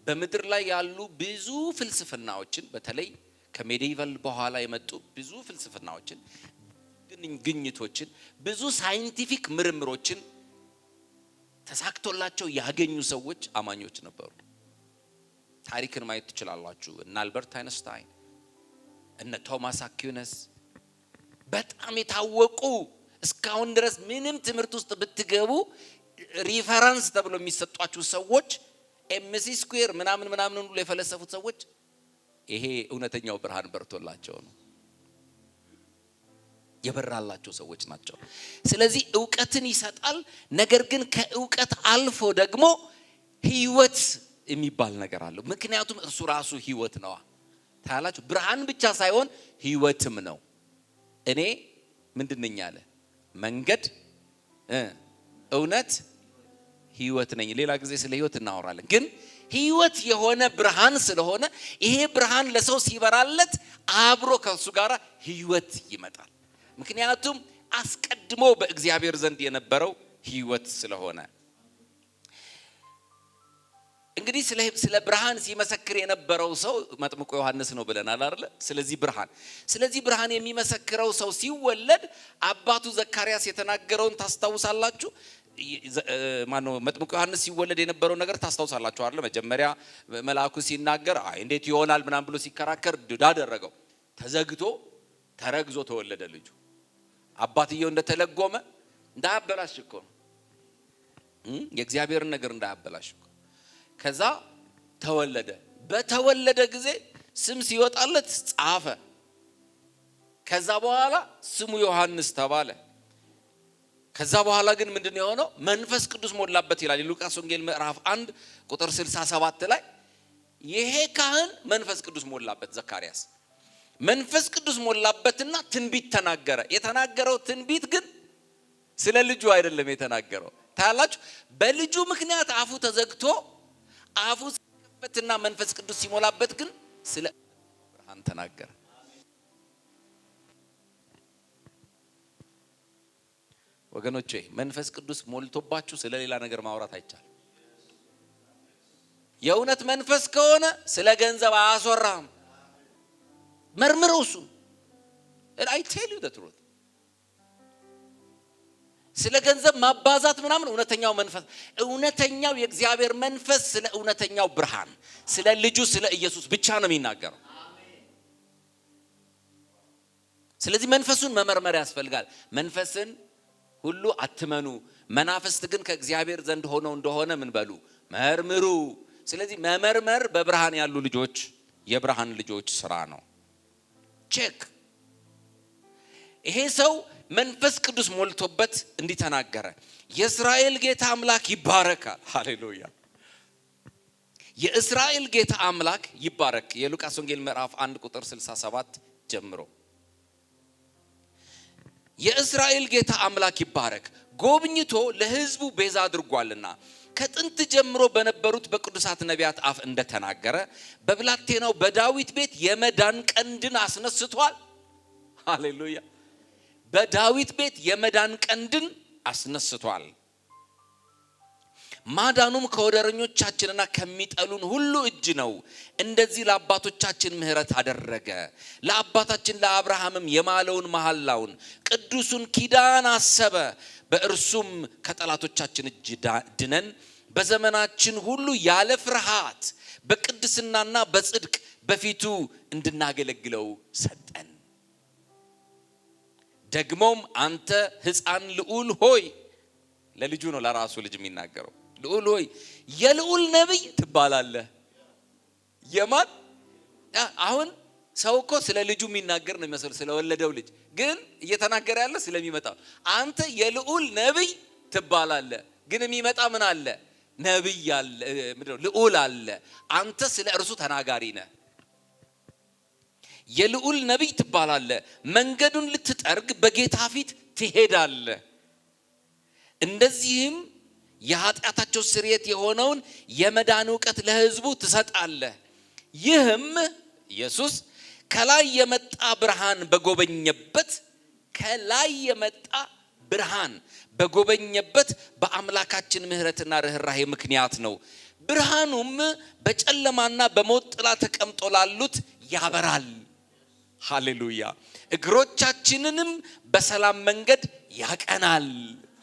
S1: በምድር ላይ ያሉ ብዙ ፍልስፍናዎችን በተለይ ከሜዲቫል በኋላ የመጡ ብዙ ፍልስፍናዎችን፣ ግኝቶችን፣ ብዙ ሳይንቲፊክ ምርምሮችን ተሳክቶላቸው ያገኙ ሰዎች አማኞች ነበሩ። ታሪክን ማየት ትችላላችሁ። እነ አልበርት አይንስታይን፣ እነ ቶማስ አኩይነስ በጣም የታወቁ እስካሁን ድረስ ምንም ትምህርት ውስጥ ብትገቡ ሪፈረንስ ተብሎ የሚሰጧችሁ ሰዎች ኤምሲ ስኩዌር ምናምን ሁሉ የፈለሰፉት ሰዎች ይሄ እውነተኛው ብርሃን በርቶላቸው ነው የበራላቸው ሰዎች ናቸው። ስለዚህ ዕውቀትን ይሰጣል። ነገር ግን ከዕውቀት አልፎ ደግሞ ህይወት የሚባል ነገር አለው። ምክንያቱም እሱ ራሱ ህይወት ነው። ታያላችሁ፣ ብርሃን ብቻ ሳይሆን ህይወትም ነው። እኔ ምንድነኝ አለ? መንገድ፣ እውነት፣ ህይወት ነኝ። ሌላ ጊዜ ስለ ህይወት እናወራለን። ግን ህይወት የሆነ ብርሃን ስለሆነ ይሄ ብርሃን ለሰው ሲበራለት አብሮ ከሱ ጋር ህይወት ይመጣል። ምክንያቱም አስቀድሞ በእግዚአብሔር ዘንድ የነበረው ህይወት ስለሆነ። እንግዲህ ስለ ብርሃን ሲመሰክር የነበረው ሰው መጥምቁ ዮሐንስ ነው ብለናል አይደል? ስለዚህ ብርሃን የሚመሰክረው ሰው ሲወለድ አባቱ ዘካርያስ የተናገረውን ታስታውሳላችሁ? ማነው መጥምቁ ዮሐንስ ሲወለድ የነበረው ነገር ታስታውሳላችሁ አይደል? መጀመሪያ መልአኩ ሲናገር እንዴት ይሆናል ምናምን ብሎ ሲከራከር ድዳ አደረገው። ተዘግቶ ተረግዞ ተወለደ ልጁ። አባትየው እንደተለጎመ እንዳያበላሽ እኮ ነው፣ የእግዚአብሔርን ነገር እንዳያበላሽ እኮ። ከዛ ተወለደ። በተወለደ ጊዜ ስም ሲወጣለት ጻፈ። ከዛ በኋላ ስሙ ዮሐንስ ተባለ። ከዛ በኋላ ግን ምንድነው የሆነው? መንፈስ ቅዱስ ሞላበት ይላል የሉቃስ ወንጌል ምዕራፍ 1 ቁጥር 67 ላይ። ይሄ ካህን መንፈስ ቅዱስ ሞላበት ዘካርያስ። መንፈስ ቅዱስ ሞላበትና ትንቢት ተናገረ። የተናገረው ትንቢት ግን ስለ ልጁ አይደለም የተናገረው። ታያላችሁ፣ በልጁ ምክንያት አፉ ተዘግቶ አፉ ሲከፈትና መንፈስ ቅዱስ ሲሞላበት ግን ስለ ብርሃን ተናገረ። ወገኖቼ መንፈስ ቅዱስ ሞልቶባችሁ ስለ ሌላ ነገር ማውራት አይቻልም። የእውነት መንፈስ ከሆነ ስለ ገንዘብ አያስወራም። መርምረው እሱ I tell you the truth። ስለ ገንዘብ ማባዛት ምናምን እውነተኛው መንፈስ፣ እውነተኛው የእግዚአብሔር መንፈስ ስለ እውነተኛው ብርሃን፣ ስለ ልጁ ስለ ኢየሱስ ብቻ ነው የሚናገረው። ስለዚህ መንፈሱን መመርመር ያስፈልጋል። መንፈስን ሁሉ አትመኑ፣ መናፍስት ግን ከእግዚአብሔር ዘንድ ሆነው እንደሆነ ምን በሉ መርምሩ። ስለዚህ መመርመር በብርሃን ያሉ ልጆች የብርሃን ልጆች ስራ ነው። ቼክ። ይሄ ሰው መንፈስ ቅዱስ ሞልቶበት እንዲህ ተናገረ፣ የእስራኤል ጌታ አምላክ ይባረካል። ሃሌሉያ! የእስራኤል ጌታ አምላክ ይባረክ። የሉቃስ ወንጌል ምዕራፍ 1 ቁጥር 67 ጀምሮ የእስራኤል ጌታ አምላክ ይባረክ፣ ጎብኝቶ ለሕዝቡ ቤዛ አድርጓልና ከጥንት ጀምሮ በነበሩት በቅዱሳት ነቢያት አፍ እንደተናገረ በብላቴናው በዳዊት ቤት የመዳን ቀንድን አስነስቷል። ሃሌሉያ! በዳዊት ቤት የመዳን ቀንድን አስነስቷል። ማዳኑም ከወደረኞቻችንና ከሚጠሉን ሁሉ እጅ ነው። እንደዚህ ለአባቶቻችን ምሕረት አደረገ። ለአባታችን ለአብርሃምም የማለውን መሐላውን ቅዱሱን ኪዳን አሰበ። በእርሱም ከጠላቶቻችን እጅ ድነን በዘመናችን ሁሉ ያለ ፍርሃት በቅድስናና በጽድቅ በፊቱ እንድናገለግለው ሰጠን። ደግሞም አንተ ሕፃን ልዑል ሆይ፣ ለልጁ ነው ለራሱ ልጅ የሚናገረው። ልዑል ሆይ የልዑል ነቢይ ትባላለህ። የማን አሁን ሰው እኮ ስለ ልጁ የሚናገር ነው የሚመስለው፣ ስለወለደው ልጅ ግን እየተናገረ ያለ ስለሚመጣው። አንተ የልዑል ነቢይ ትባላለህ። ግን የሚመጣ ምን አለ? ነቢይ አለ፣ ምንድነው? ልዑል አለ። አንተ ስለ እርሱ ተናጋሪ ነህ። የልዑል ነቢይ ትባላለህ። መንገዱን ልትጠርግ በጌታ ፊት ትሄዳለህ። እንደዚህም የኃጢአታቸው ስርየት የሆነውን የመዳን ዕውቀት ለሕዝቡ ትሰጣለህ። ይህም ኢየሱስ ከላይ የመጣ ብርሃን በጎበኘበት በአምላካችን ምሕረትና ርኅራኄ ምክንያት ነው። ብርሃኑም በጨለማና በሞት ጥላ ተቀምጦ ላሉት ያበራል። ሃሌሉያ። እግሮቻችንንም በሰላም መንገድ ያቀናል።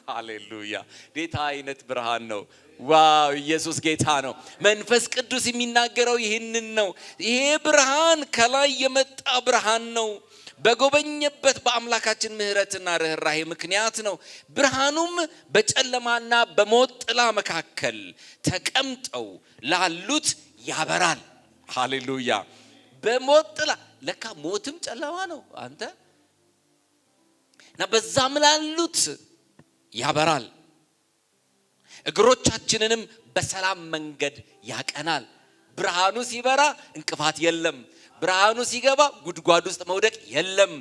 S1: ሃሌሉያ። ጌታ አይነት ብርሃን ነው። ዋው! ኢየሱስ ጌታ ነው። መንፈስ ቅዱስ የሚናገረው ይህንን ነው። ይሄ ብርሃን ከላይ የመጣ ብርሃን ነው። በጎበኘበት በአምላካችን ምሕረትና ርኅራኄ ምክንያት ነው። ብርሃኑም በጨለማና በሞት ጥላ መካከል ተቀምጠው ላሉት ያበራል። ሃሌሉያ። በሞት ጥላ፣ ለካ ሞትም ጨለማ ነው አንተ እና በዛም ላሉት ያበራል። እግሮቻችንንም በሰላም መንገድ ያቀናል። ብርሃኑ ሲበራ እንቅፋት የለም። ብርሃኑ ሲገባ ጉድጓድ ውስጥ መውደቅ የለም።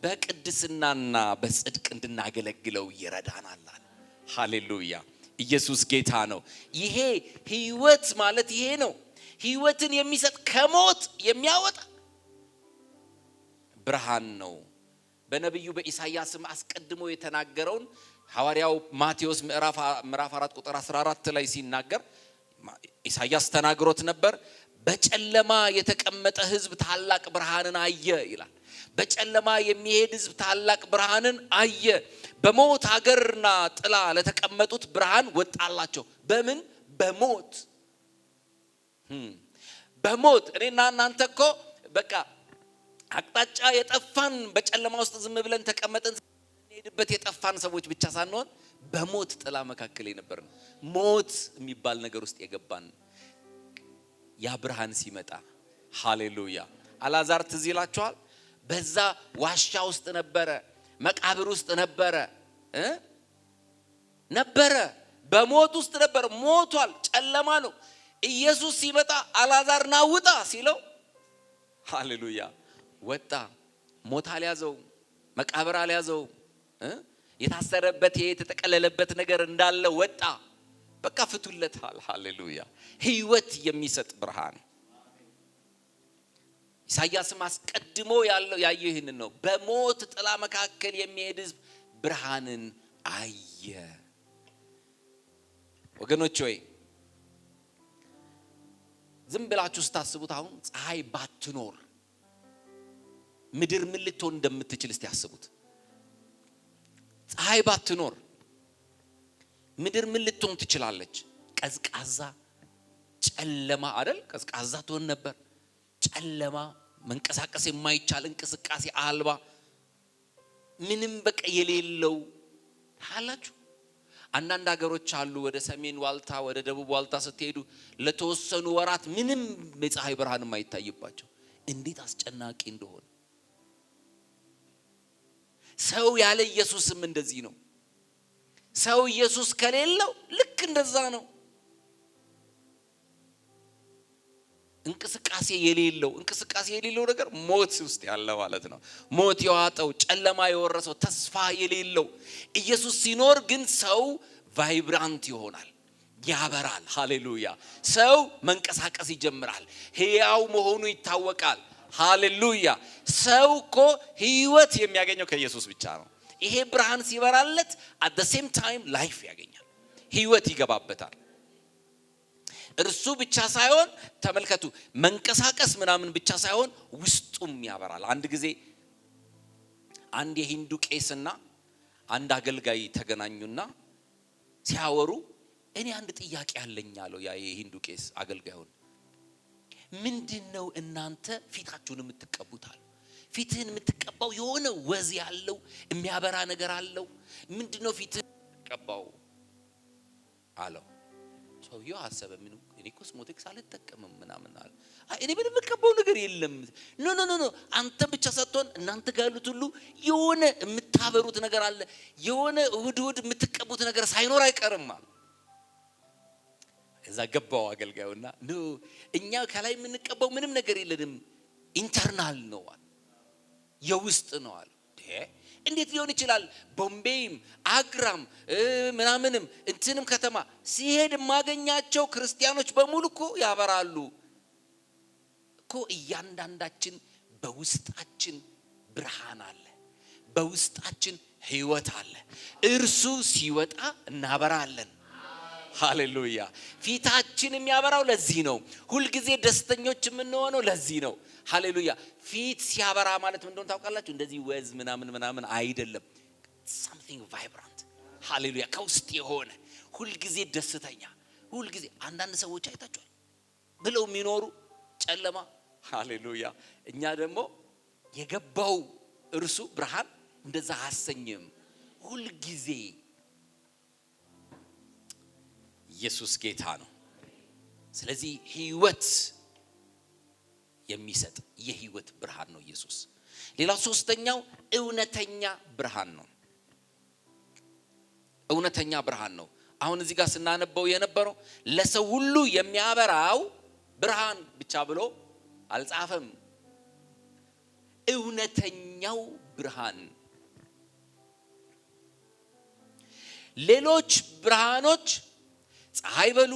S1: በቅድስናና በጽድቅ እንድናገለግለው ይረዳናል። ሃሌሉያ። ኢየሱስ ጌታ ነው። ይሄ ህይወት ማለት ይሄ ነው። ህይወትን የሚሰጥ ከሞት የሚያወጣ ብርሃን ነው። በነቢዩ በኢሳይያስም አስቀድሞ የተናገረውን ሐዋርያው ማቴዎስ ምዕራፍ 4 ቁጥር 14 ላይ ሲናገር ኢሳይያስ ተናግሮት ነበር። በጨለማ የተቀመጠ ሕዝብ ታላቅ ብርሃንን አየ ይላል። በጨለማ የሚሄድ ሕዝብ ታላቅ ብርሃንን አየ። በሞት ሀገርና ጥላ ለተቀመጡት ብርሃን ወጣላቸው። በምን? በሞት በሞት እኔና እናንተ እኮ በቃ አቅጣጫ የጠፋን በጨለማ ውስጥ ዝም ብለን ተቀመጠን እንሄድበት የጠፋን ሰዎች ብቻ ሳንሆን በሞት ጥላ መካከል የነበርን ሞት የሚባል ነገር ውስጥ የገባን ያ ብርሃን ሲመጣ ሃሌሉያ። አልዓዛር ትዝ ይላችኋል? በዛ ዋሻ ውስጥ ነበረ፣ መቃብር ውስጥ ነበረ በሞት ውስጥ ነበረ። ሞቷል፣ ጨለማ ነው። ኢየሱስ ሲመጣ አልዓዛር ና ውጣ ሲለው ሃሌሉያ ወጣ። ሞት አልያዘው፣ መቃብር አልያዘው። የታሰረበት የተጠቀለለበት ነገር እንዳለ ወጣ። በቃ ፍቱለታል። ሃሌሉያ። ህይወት የሚሰጥ ብርሃን። ኢሳይያስም አስቀድሞ ያየው ይህንን ነው። በሞት ጥላ መካከል የሚሄድ ሕዝብ ብርሃንን አየ። ወገኖች ሆይ ዝም ብላችሁ ስታስቡት አሁን ፀሐይ ባትኖር ምድር ምን ልትሆን እንደምትችል እስቲ ያስቡት። ፀሐይ ባትኖር ምድር ምን ልትሆን ትችላለች? ቀዝቃዛ ጨለማ አይደል? ቀዝቃዛ ትሆን ነበር። ጨለማ፣ መንቀሳቀስ የማይቻል እንቅስቃሴ አልባ፣ ምንም በቃ የሌለው ታላችሁ። አንዳንድ ሀገሮች አሉ ወደ ሰሜን ዋልታ ወደ ደቡብ ዋልታ ስትሄዱ ለተወሰኑ ወራት ምንም የፀሐይ ብርሃን የማይታይባቸው። እንዴት አስጨናቂ እንደሆነ። ሰው ያለ ኢየሱስም እንደዚህ ነው። ሰው ኢየሱስ ከሌለው ልክ እንደዛ ነው። እንቅስቃሴ የሌለው ነገር ሞት ውስጥ ያለ ማለት ነው። ሞት የዋጠው ጨለማ የወረሰው ተስፋ የሌለው። ኢየሱስ ሲኖር ግን ሰው ቫይብራንት ይሆናል፣ ያበራል። ሃሌሉያ። ሰው መንቀሳቀስ ይጀምራል፣ ሕያው መሆኑ ይታወቃል። ሃሌሉያ። ሰው እኮ ህይወት የሚያገኘው ከኢየሱስ ብቻ ነው። ይሄ ብርሃን ሲበራለት at the same time ላይፍ ያገኛል፣ ህይወት ይገባበታል። እርሱ ብቻ ሳይሆን ተመልከቱ፣ መንቀሳቀስ ምናምን ብቻ ሳይሆን ውስጡም ያበራል። አንድ ጊዜ አንድ የሂንዱ ቄስና አንድ አገልጋይ ተገናኙና ሲያወሩ እኔ አንድ ጥያቄ አለኝ አለው ያ የሂንዱ ቄስ አገልጋዩን። ምንድነው እናንተ ፊታችሁን የምትቀቡት አለው። ፊትህን የምትቀባው የሆነ ወዝ ያለው የሚያበራ ነገር አለው። ምንድነው ፊትህን የምትቀባው አለው። ሰውየው አሰበ። ምን እኔ ኮስሞቲክስ አልተጠቀምም ምናምን አለ። እኔ ምንም የምቀባው ነገር የለም። ኖ አንተ ብቻ ሳትሆን እናንተ ጋር ያሉት ሁሉ የሆነ የምታበሩት ነገር አለ። የሆነ ውድ የምትቀቡት ነገር ሳይኖር አይቀርም አለ። እዛ ገባው አገልጋዩና ኖ እኛ ከላይ የምንቀባው ምንም ነገር የለንም፣ ኢንተርናል ነው አለ፣ የውስጥ ነው አለ። እንዴት ሊሆን ይችላል? ቦምቤም አግራም ምናምንም እንትንም ከተማ ሲሄድ ማገኛቸው ክርስቲያኖች በሙሉ እኮ ያበራሉ እኮ። እያንዳንዳችን በውስጣችን ብርሃን አለ፣ በውስጣችን ህይወት አለ። እርሱ ሲወጣ እናበራለን። ሃሌሉያ። ፊታችን የሚያበራው ለዚህ ነው። ሁል ጊዜ ደስተኞች የምንሆነው ለዚህ ነው። ሃሌሉያ። ፊት ሲያበራ ማለት ምን እንደሆነ ታውቃላችሁ? እንደዚህ ወዝ ምናምን አይደለም። something vibrant ሃሌሉያ። ከውስጥ የሆነ ሁል ጊዜ ደስተኛ፣ ሁል ጊዜ አንዳንድ ሰዎች አይታችኋል ብለው የሚኖሩ ጨለማ። ሃሌሉያ። እኛ ደግሞ የገባው እርሱ ብርሃን እንደዛ አሰኝም ሁል ጊዜ። ኢየሱስ ጌታ ነው። ስለዚህ ህይወት የሚሰጥ የህይወት ብርሃን ነው ኢየሱስ። ሌላው ሶስተኛው እውነተኛ ብርሃን ነው። እውነተኛ ብርሃን ነው። አሁን እዚህ ጋር ስናነበው የነበረው ለሰው ሁሉ የሚያበራው ብርሃን ብቻ ብሎ አልጻፈም። እውነተኛው ብርሃን። ሌሎች ብርሃኖች ፀሐይ በሉ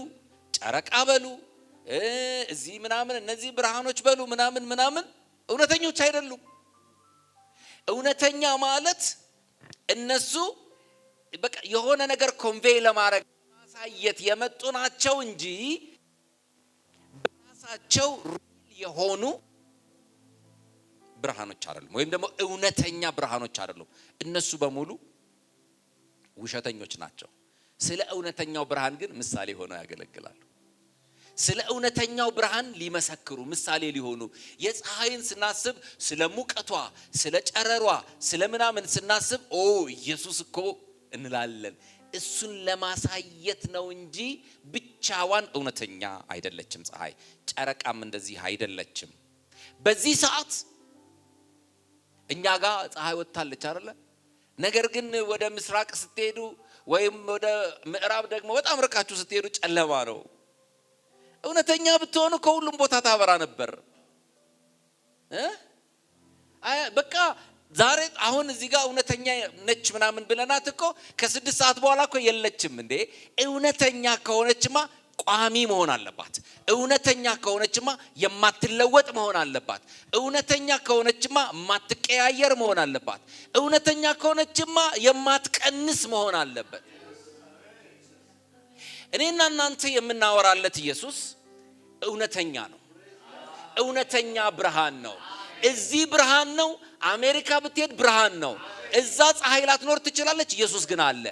S1: ጨረቃ በሉ እዚህ ምናምን እነዚህ ብርሃኖች በሉ ምናምን እውነተኞች አይደሉም። እውነተኛ ማለት እነሱ በቃ የሆነ ነገር ኮንቬይ ለማድረግ ማሳየት የመጡ ናቸው እንጂ በራሳቸው ሪል የሆኑ ብርሃኖች አይደሉም፣ ወይም ደግሞ እውነተኛ ብርሃኖች አይደሉም። እነሱ በሙሉ ውሸተኞች ናቸው። ስለ እውነተኛው ብርሃን ግን ምሳሌ ሆነው ያገለግላሉ። ስለ እውነተኛው ብርሃን ሊመሰክሩ ምሳሌ ሊሆኑ። የፀሐይን ስናስብ ስለ ሙቀቷ፣ ስለ ጨረሯ፣ ስለ ምናምን ስናስብ ኢየሱስ እኮ እንላለን። እሱን ለማሳየት ነው እንጂ ብቻዋን እውነተኛ አይደለችም። ፀሐይ ጨረቃም እንደዚህ አይደለችም። በዚህ ሰዓት እኛ ጋር ፀሐይ ወጣለች አይደለ? ነገር ግን ወደ ምስራቅ ስትሄዱ ወይም ወደ ምዕራብ ደግሞ በጣም ርቃችሁ ስትሄዱ ጨለማ ነው። እውነተኛ ብትሆኑ ከሁሉም ቦታ ታበራ ነበር። በቃ ዛሬ አሁን እዚህ ጋር እውነተኛ ነች ምናምን ብለናት እኮ ከ6 ሰዓት በኋላ እኮ የለችም እንዴ። እውነተኛ ከሆነችማ ቋሚ መሆን አለባት። እውነተኛ ከሆነችማ የማትለወጥ መሆን አለባት። እውነተኛ ከሆነችማ የማትቀያየር መሆን አለባት። እውነተኛ ከሆነችማ የማትቀንስ መሆን አለበት። እኔና እናንተ የምናወራለት ኢየሱስ እውነተኛ ነው። እውነተኛ ብርሃን ነው። እዚህ ብርሃን ነው። አሜሪካ ብትሄድ ብርሃን ነው። እዛ ፀሐይ ላትኖር ትችላለች። ኢየሱስ ግን አለ።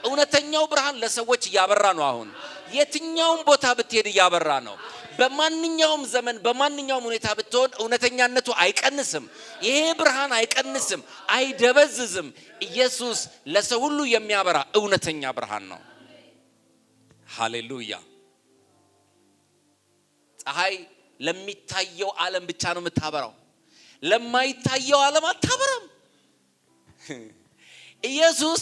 S1: እውነተኛው ብርሃን ለሰዎች እያበራ ነው። አሁን የትኛውም ቦታ ብትሄድ እያበራ ነው። በማንኛውም ዘመን በማንኛውም ሁኔታ ብትሆን እውነተኛነቱ አይቀንስም። ይሄ ብርሃን አይቀንስም፣ አይደበዝዝም። ኢየሱስ ለሰው ሁሉ የሚያበራ እውነተኛ ብርሃን ነው። ሃሌሉያ። ፀሐይ ለሚታየው ዓለም ብቻ ነው የምታበራው፣ ለማይታየው ዓለም አታበራም። ኢየሱስ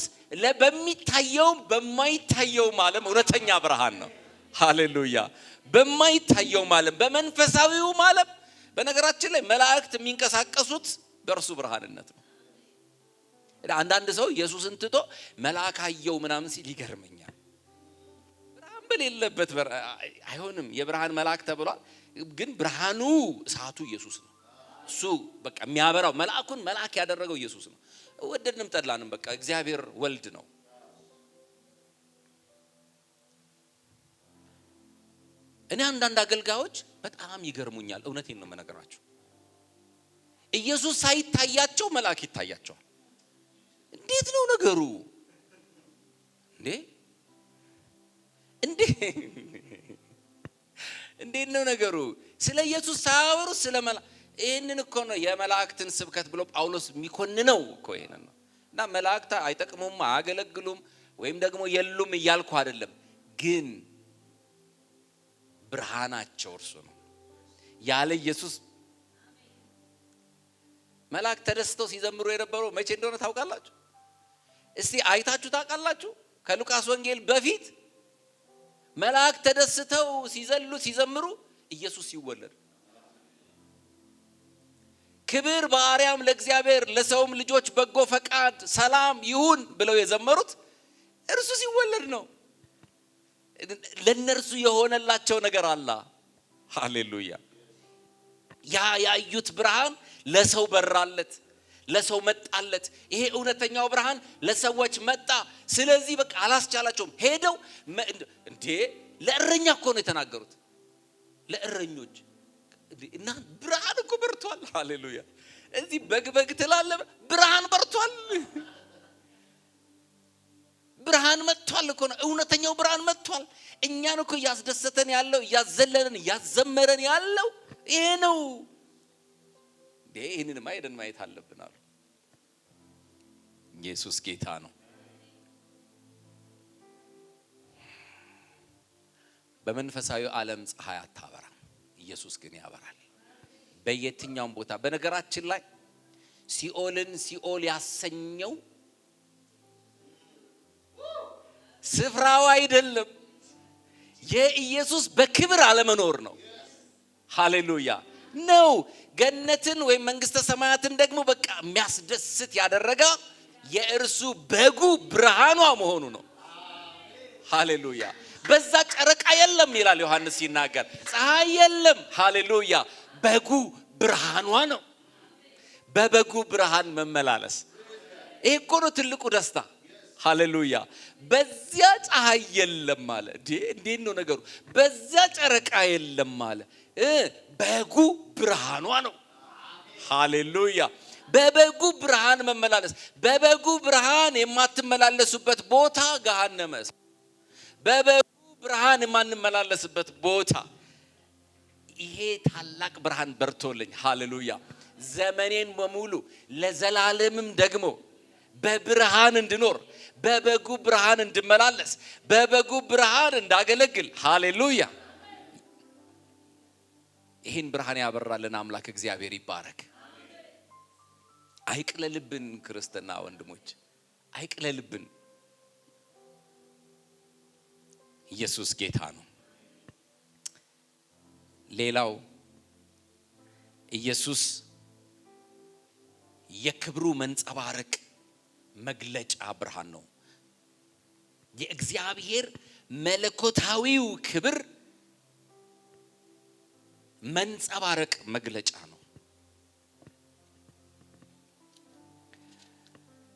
S1: በሚታየውም በማይታየውም ዓለም እውነተኛ ብርሃን ነው። ሃሌሉያ። በማይታየውም ዓለም በመንፈሳዊውም ዓለም። በነገራችን ላይ መላእክት የሚንቀሳቀሱት በእርሱ ብርሃንነት ነው። አንዳንድ ሰው ኢየሱስን ትቶ መልአክ አየው ምናምን ሲል ይገርመኛል። ብርሃን በሌለበት አይሆንም። የብርሃን መልአክ ተብሏል፣ ግን ብርሃኑ እሳቱ ኢየሱስ ነው። እሱ በቃ የሚያበራው መልአኩን መልአክ ያደረገው ኢየሱስ ነው። ወደድንም ጠላንም በቃ እግዚአብሔር ወልድ ነው። እኔ አንዳንድ አገልጋዮች በጣም ይገርሙኛል። እውነቴን ነው የምነግራችሁ። ኢየሱስ ሳይታያቸው መልአክ ይታያቸዋል። እንዴት ነው ነገሩ እንዴ? እንዴት ነው ነገሩ? ስለ ኢየሱስ ሳያወሩ ስለ ይሄንን እኮ ነው የመላእክትን ስብከት ብሎ ጳውሎስ የሚኮንነው እኮ ይሄንን ነው። እና መላእክት አይጠቅሙም አያገለግሉም ወይም ደግሞ የሉም እያልኩ አይደለም፣ ግን ብርሃናቸው እርሱ ነው። ያለ ኢየሱስ መላእክት ተደስተው ሲዘምሩ የነበረው መቼ እንደሆነ ታውቃላችሁ? እስቲ አይታችሁ ታውቃላችሁ? ከሉቃስ ወንጌል በፊት መላእክት ተደስተው ሲዘሉ ሲዘምሩ ኢየሱስ ሲወለድ ክብር በአርያም ለእግዚአብሔር ለሰውም ልጆች በጎ ፈቃድ ሰላም ይሁን ብለው የዘመሩት እርሱ ሲወለድ ነው። ለነርሱ የሆነላቸው ነገር አለ። ሃሌሉያ። ያ ያዩት ብርሃን ለሰው በራለት፣ ለሰው መጣለት። ይሄ እውነተኛው ብርሃን ለሰዎች መጣ። ስለዚህ በቃ አላስቻላቸውም። ሄደው ለእረኛ እኮ ነው የተናገሩት፣ ለእረኞች እና ብርሃን እኮ በርቷል። ሃሌሉያ። እዚህ በግ ትላለህ፣ ብርሃን በርቷል። ብርሃን መጥቷል እኮ ነው። እውነተኛው ብርሃን መጥቷል። እኛን እኮ ያስደሰተን ያለው ያዘለለን ያዘመረን ያለው ይሄ ነው። ይሄንን ማየትን ማየት አለብን አሉ። ኢየሱስ ጌታ ነው። በመንፈሳዊ ዓለም ፀሐይ አታበራም፣ ኢየሱስ ግን ያበራል በየትኛውም ቦታ። በነገራችን ላይ ሲኦልን ሲኦል ያሰኘው ስፍራው አይደለም፣ የኢየሱስ በክብር አለመኖር ነው። ሃሌሉያ ነው። ገነትን ወይም መንግስተ ሰማያትን ደግሞ በቃ የሚያስደስት ያደረገ የእርሱ በጉ ብርሃኗ መሆኑ ነው። ሃሌሉያ። በዛ ጨረቃ የለም ይላል ዮሐንስ ሲናገር፣ ፀሐይ የለም። ሃሌሉያ። በጉ ብርሃኗ ነው። በበጉ ብርሃን መመላለስ ይሄ እኮ ነው ትልቁ ደስታ። ሃሌሉያ። በዚያ ፀሐይ የለም ማለት እንዴት ነው ነገሩ? በዚያ ጨረቃ የለም ማለት በጉ ብርሃኗ ነው። ሃሌሉያ። በበጉ ብርሃን መመላለስ። በበጉ ብርሃን የማትመላለሱበት ቦታ ገሃነመ እሳት። በበጉ ብርሃን የማንመላለስበት ቦታ ይሄ ታላቅ ብርሃን በርቶልኝ፣ ሃሌሉያ፣ ዘመኔን በሙሉ ለዘላለምም ደግሞ በብርሃን እንድኖር፣ በበጉ ብርሃን እንድመላለስ፣ በበጉ ብርሃን እንዳገለግል፣ ሃሌሉያ። ይህን ብርሃን ያበራልን አምላክ እግዚአብሔር ይባረክ። አይቅለልብን ክርስትና ወንድሞች፣ አይቅለልብን። ኢየሱስ ጌታ ነው። ሌላው ኢየሱስ የክብሩ መንጸባረቅ መግለጫ ብርሃን ነው። የእግዚአብሔር መለኮታዊው ክብር መንጸባረቅ መግለጫ ነው።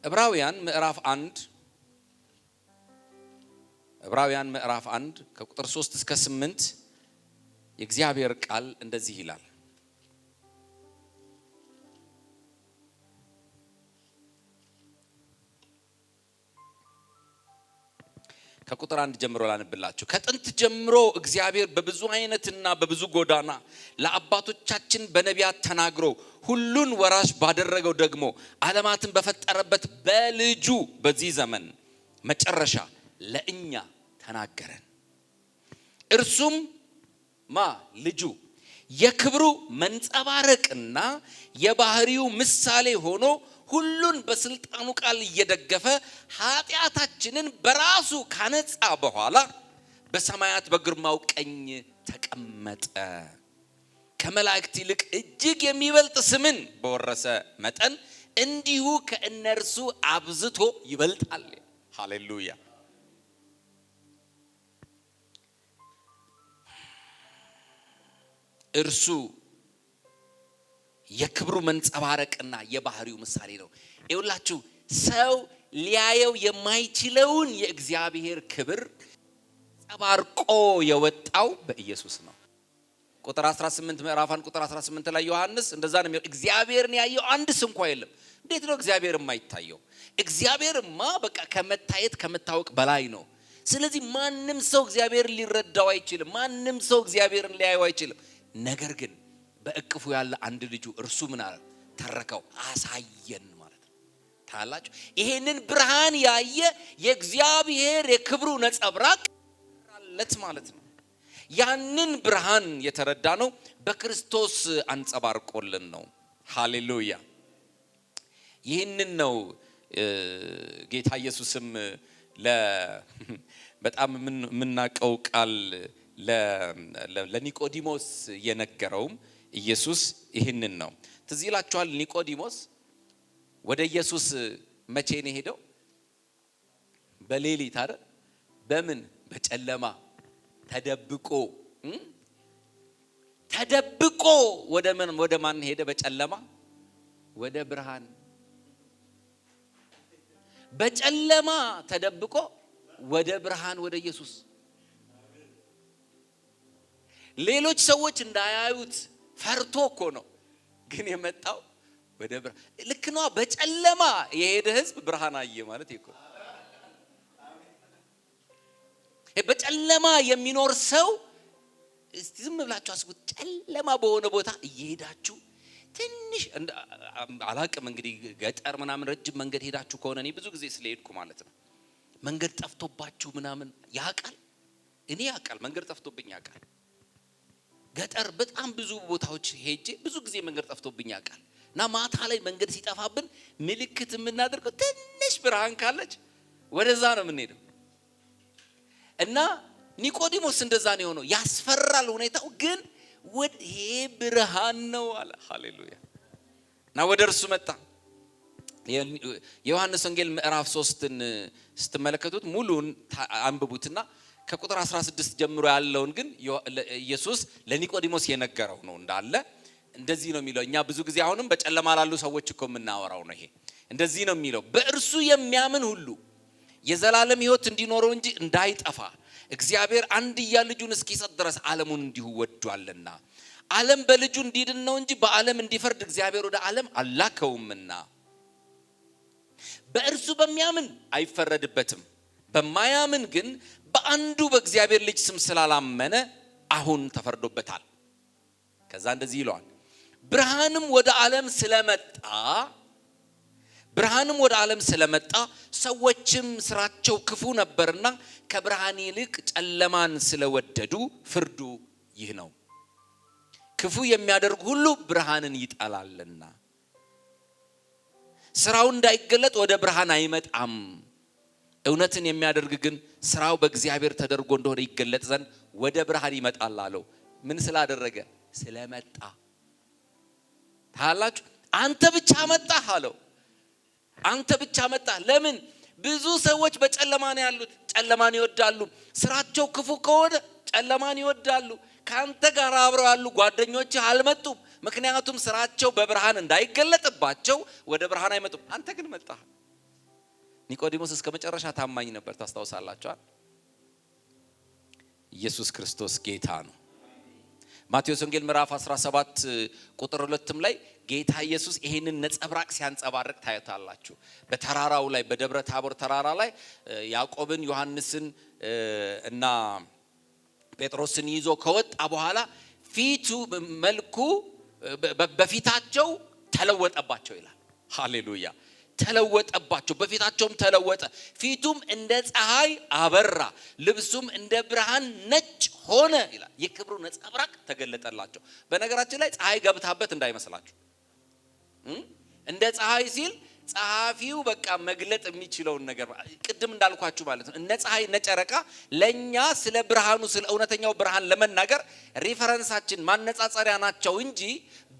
S1: ዕብራውያን ምዕራፍ 1 ከቁጥር 3 እስከ 8 የእግዚአብሔር ቃል እንደዚህ ይላል። ከቁጥር 1 ጀምሮ ላንብላችሁ። ከጥንት ጀምሮ እግዚአብሔር በብዙ አይነትና በብዙ ጎዳና ለአባቶቻችን በነቢያት ተናግሮ ሁሉን ወራሽ ባደረገው ደግሞ ዓለማትን በፈጠረበት በልጁ በዚህ ዘመን መጨረሻ ለእኛ ተናገረን። እርሱም ልጁ የክብሩ መንጸባረቅና የባህሪው ምሳሌ ሆኖ ሁሉን በስልጣኑ ቃል እየደገፈ ኃጢአታችንን በራሱ ካነጻ በኋላ በሰማያት በግርማው ቀኝ ተቀመጠ። ከመላእክት ይልቅ እጅግ የሚበልጥ ስምን በወረሰ መጠን እንዲሁ ከእነርሱ አብዝቶ ይበልጣል። ሃሌሉያ። እርሱ የክብሩ መንጸባረቅና የባህሪው ምሳሌ ነው። ይኸውላችሁ ሰው ሊያየው የማይችለውን የእግዚአብሔር ክብር ጸባርቆ የወጣው በኢየሱስ ነው። ቁጥር 18 ምዕራፋን ቁጥር 18 ላይ ዮሐንስ እንደዛ ነው የሚለው። እግዚአብሔርን ያየው አንድስ እንኳ የለም። እንዴት ነው እግዚአብሔር የማይታየው? እግዚአብሔርማ በቃ ከመታየት ከመታወቅ በላይ ነው። ስለዚህ ማንም ሰው እግዚአብሔርን ሊረዳው አይችልም። ማንም ሰው እግዚአብሔርን ሊያየው አይችልም። ነገር ግን በእቅፉ ያለ አንድ ልጁ እርሱ ምን አለ? ተረከው፣ አሳየን ማለት ነው። ታላችሁ ይሄንን ብርሃን ያየ የእግዚአብሔር የክብሩ ነጸብራቅ አለት ማለት ነው። ያንን ብርሃን የተረዳ ነው በክርስቶስ አንጸባርቆልን ነው። ሃሌሉያ። ይህንን ነው ጌታ ኢየሱስም በጣም የምናውቀው ቃል ለኒቆዲሞስ የነገረውም ኢየሱስ ይህንን ነው። ትዝ ይላችኋል። ኒቆዲሞስ ወደ ኢየሱስ መቼ ነው ሄደው? በሌሊት አይደል? በምን? በጨለማ ተደብቆ ወደ ማን ሄደ? በጨለማ ወደ ብርሃን። በጨለማ ተደብቆ ወደ ብርሃን፣ ወደ ኢየሱስ። ሌሎች ሰዎች እንዳያዩት ፈርቶ እኮ ነው ግን የመጣው ወደ ብርሃን። ልክ ነው። በጨለማ የሄደ ህዝብ ብርሃን አየ ማለት ይኮ። በጨለማ የሚኖር ሰው እስቲ ዝም ብላችሁ አስቡት። ጨለማ በሆነ ቦታ እየሄዳችሁ ትንሽ አላቅም እንግዲህ ገጠር ምናምን ረጅም መንገድ ሄዳችሁ ከሆነ እኔ ብዙ ጊዜ ስለሄድኩ ማለት ነው። መንገድ ጠፍቶባችሁ ምናምን ያውቃል። እኔ ያውቃል፣ መንገድ ጠፍቶብኝ ያውቃል። ገጠር በጣም ብዙ ቦታዎች ሄጄ ብዙ ጊዜ መንገድ ጠፍቶብኝ ያውቃል። እና ማታ ላይ መንገድ ሲጠፋብን ምልክት የምናደርገው ትንሽ ብርሃን ካለች ወደዛ ነው የምንሄደው። እና ኒቆዲሞስ እንደዛ ነው የሆነው። ያስፈራል ሁኔታው፣ ግን ይሄ ብርሃን ነው አለ። ሃሌሉያ። እና ወደ እርሱ መጣ። የዮሐንስ ወንጌል ምዕራፍ 3ን ስትመለከቱት ሙሉን አንብቡትና ከቁጥር 16 ጀምሮ ያለውን ግን ኢየሱስ ለኒቆዲሞስ የነገረው ነው እንዳለ። እንደዚህ ነው የሚለው። እኛ ብዙ ጊዜ አሁንም በጨለማ ላሉ ሰዎች እኮ የምናወራው ነው ይሄ። እንደዚህ ነው የሚለው፣ በእርሱ የሚያምን ሁሉ የዘላለም ሕይወት እንዲኖረው እንጂ እንዳይጠፋ እግዚአብሔር አንድያ ልጁን እስኪሰጥ ድረስ ዓለሙን እንዲሁ ወዷልና። ዓለም በልጁ እንዲድን ነው እንጂ በዓለም እንዲፈርድ እግዚአብሔር ወደ ዓለም አላከውምና። በእርሱ በሚያምን አይፈረድበትም፣ በማያምን ግን በአንዱ በእግዚአብሔር ልጅ ስም ስላላመነ አሁን ተፈርዶበታል። ከዛ እንደዚህ ይለዋል፣ ብርሃንም ወደ ዓለም ስለመጣ ሰዎችም ስራቸው ክፉ ነበርና ከብርሃን ይልቅ ጨለማን ስለወደዱ ፍርዱ ይህ ነው። ክፉ የሚያደርግ ሁሉ ብርሃንን ይጠላልና ስራው እንዳይገለጥ ወደ ብርሃን አይመጣም። እውነትን የሚያደርግ ግን ስራው በእግዚአብሔር ተደርጎ እንደሆነ ይገለጥ ዘንድ ወደ ብርሃን ይመጣል አለው። ምን ስላደረገ? ስለመጣ። ታላችሁ አንተ ብቻ መጣህ አለው። አንተ ብቻ መጣህ። ለምን? ብዙ ሰዎች በጨለማ ነው ያሉት፣ ጨለማን ይወዳሉ። ስራቸው ክፉ ከሆነ ጨለማን ይወዳሉ። ካንተ ጋር አብረው ያሉ ጓደኞች አልመጡም፣ ምክንያቱም ስራቸው በብርሃን እንዳይገለጥባቸው ወደ ብርሃን አይመጡም። አንተ ግን መጣህ። ኒቆዲሞስ እስከ መጨረሻ ታማኝ ነበር። ታስታውሳላችኋል። ኢየሱስ ክርስቶስ ጌታ ነው። ማቴዎስ ወንጌል ምዕራፍ 17 ቁጥር 2 ላይ ጌታ ኢየሱስ ይሄንን ነጸብራቅ ሲያንጸባርቅ ታዩታላችሁ። በተራራው ላይ በደብረ ታቦር ተራራ ላይ ያዕቆብን ዮሐንስን እና ጴጥሮስን ይዞ ከወጣ በኋላ ፊቱ መልኩ በፊታቸው ተለወጠባቸው ይላል። ሃሌሉያ። ተለወጠባቸው፣ በፊታቸውም ተለወጠ። ፊቱም እንደ ፀሐይ አበራ፣ ልብሱም እንደ ብርሃን ነጭ ሆነ ይላል። የክብሩ ነጸብራቅ ተገለጠላቸው። በነገራችን ላይ ፀሐይ ገብታበት እንዳይመስላችሁ። እንደ ፀሐይ ሲል ጸሐፊው በቃ መግለጥ የሚችለውን ነገር ቅድም እንዳልኳችሁ ማለት ነው። እነ ፀሐይ እነ ጨረቃ ለኛ ስለ ብርሃኑ ስለ እውነተኛው ብርሃን ለመናገር ሪፈረንሳችን ማነጻጸሪያ ናቸው እንጂ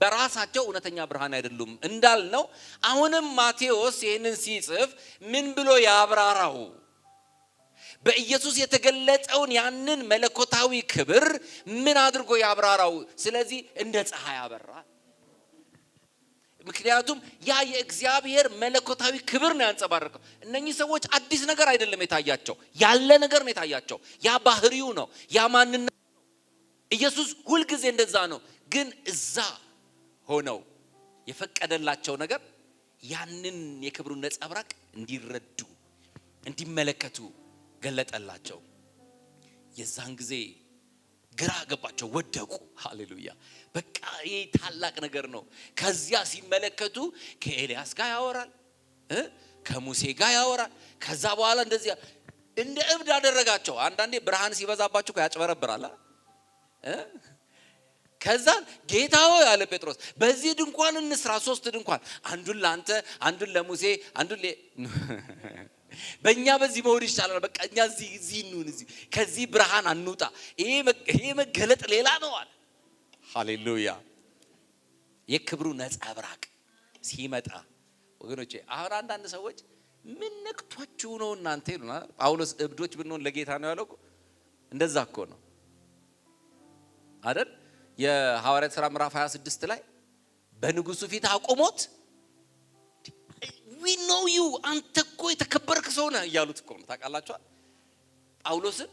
S1: በራሳቸው እውነተኛ ብርሃን አይደሉም እንዳልነው። አሁንም ማቴዎስ ይህንን ሲጽፍ ምን ብሎ ያብራራው? በኢየሱስ የተገለጠውን ያንን መለኮታዊ ክብር ምን አድርጎ ያብራራው? ስለዚህ እንደ ፀሐይ አበራ። ምክንያቱም ያ የእግዚአብሔር መለኮታዊ ክብር ነው ያንጸባረቀው። እነኚህ ሰዎች አዲስ ነገር አይደለም የታያቸው፣ ያለ ነገር ነው የታያቸው። ያ ባህሪው ነው፣ ያ ማንነት። ኢየሱስ ሁልጊዜ እንደዛ ነው። ግን እዛ ሆነው የፈቀደላቸው ነገር ያንን የክብሩን ነጸብራቅ እንዲረዱ እንዲመለከቱ ገለጠላቸው። የዛን ጊዜ ግራ ገባቸው፣ ወደቁ። ሃሌሉያ! በቃ ይሄ ታላቅ ነገር ነው። ከዚያ ሲመለከቱ ከኤልያስ ጋር ያወራል፣ ከሙሴ ጋር ያወራል። ከዛ በኋላ እንደዚህ እንደ እብድ አደረጋቸው። አንዳንዴ ብርሃን ሲበዛባችሁ ያጭበረብራል። ከዛ ጌታ ሆይ አለ ጴጥሮስ፣ በዚህ ድንኳን እንስራ፣ 3 ድንኳን፣ አንዱን ለአንተ፣ አንዱን ለሙሴ፣ አንዱን በእኛ በዚህ መሆን ይቻላል። በቃ እኛ እዚህ እንሁን፣ እዚህ ከዚህ ብርሃን አንውጣ። ይሄ መገለጥ ሌላ ነው አለ። ሃሌሉያ! የክብሩ ነጸብራቅ ሲመጣ ወገኖቼ፣ አሁን አንዳንድ ሰዎች ምን ነክቷችሁ ነው እናንተ ይሉናል። ጳውሎስ እብዶች ብንሆን ለጌታ ነው ያለው። እንደዛ እኮ ነው አይደል? የሐዋርያት ሥራ ምዕራፍ 26 ላይ በንጉሱ ፊት አቆሞት we know you አንተ እኮ የተከበርክ ሰው ነህ እያሉት እኮ ነው። ታውቃላችሁ ጳውሎስን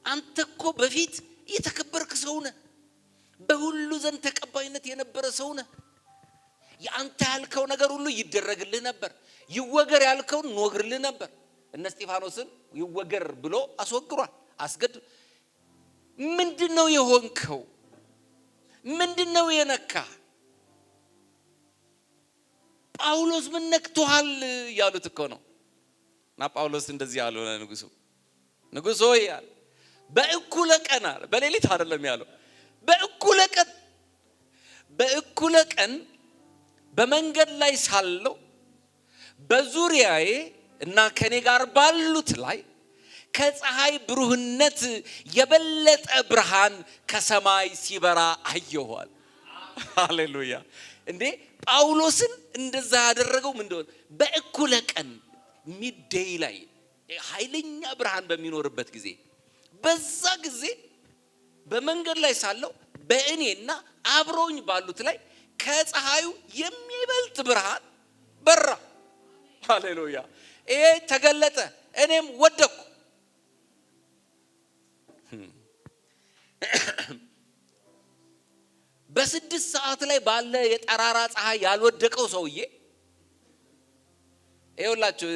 S1: አንተ እኮ በፊት የተከበርክ ሰው ነህ፣ በሁሉ ዘንድ ተቀባይነት የነበረ ሰው ነህ። ያንተ ያልከው ነገር ሁሉ ይደረግልህ ነበር። ይወገር ያልከው እንወግርልህ ነበር። እነ እስጢፋኖስን ይወገር ብሎ አስወግሯል። አስገድ ምንድነው የሆንከው? ምንድነው የነካ? ጳውሎስ ምን ነክቶሃል ያሉት እኮ ነው። እና ጳውሎስ እንደዚህ ያለው ንጉሥ ሆይ ያለ በእኩለ ቀን አለ፣ በሌሊት አይደለም ያለው፣ በእኩለ ቀን በመንገድ ላይ ሳለው በዙሪያዬ እና ከኔ ጋር ባሉት ላይ ከፀሐይ ብሩህነት የበለጠ ብርሃን ከሰማይ ሲበራ አየኋል። ሃሌሉያ! እንዴ ጳውሎስን እንደዛ ያደረገው ምንድነው? በእኩለ ቀን ሚድዴይ ላይ ኃይለኛ ብርሃን በሚኖርበት ጊዜ፣ በዛ ጊዜ በመንገድ ላይ ሳለው በእኔና አብሮኝ ባሉት ላይ ከፀሐዩ የሚበልጥ ብርሃን በራ። ሃሌሉያ! ይሄ ተገለጠ፣ እኔም ወደኩ። በ6 ሰዓት ላይ ባለ የጠራራ ፀሐይ ያልወደቀው ሰውዬ ይኸውላችሁ፣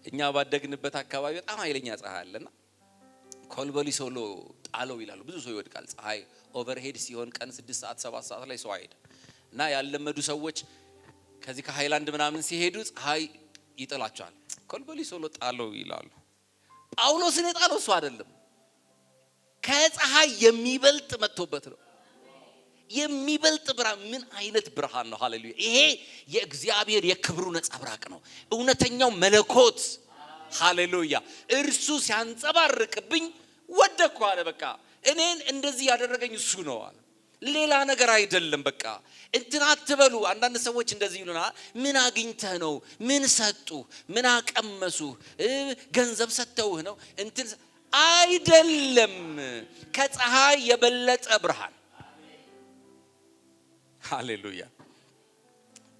S1: እኛ ባደግንበት አካባቢ በጣም ኃይለኛ ፀሐይ አለና ኮልበሊ ሶሎ ጣለው ይላሉ። ብዙ ሰው ይወድቃል። ፀሐይ ኦቨርሄድ ሲሆን ቀን 6 ሰዓት 7 ሰዓት ላይ ሰው አይሄድ እና ያለመዱ ሰዎች ከዚህ ከሃይላንድ ምናምን ሲሄዱ ፀሐይ ይጥላቸዋል። ኮልበሊ ሶሎ ጣለው ይላሉ። ጳውሎስን የጣለው እሱ አይደለም፣ ከፀሐይ የሚበልጥ መጥቶበት ነው። የሚበልጥ ብርሃን። ምን አይነት ብርሃን ነው! ሃሌሉያ! ይሄ የእግዚአብሔር የክብሩ ነጸብራቅ ነው። እውነተኛው መለኮት። ሃሌሉያ! እርሱ ሲያንጸባርቅብኝ ወደኩ አለ። በቃ እኔን እንደዚህ ያደረገኝ እሱ ነው አለ፣ ሌላ ነገር አይደለም። በቃ እንትን አትበሉ። አንዳንድ ሰዎች እንደዚህ ይሉናል። ምን አግኝተህ ነው? ምን ሰጡ? ምን አቀመሱ? ገንዘብ ሰጥተውህ ነው? እንትን አይደለም። ከፀሐይ የበለጠ ብርሃን። ሃሌሉያ!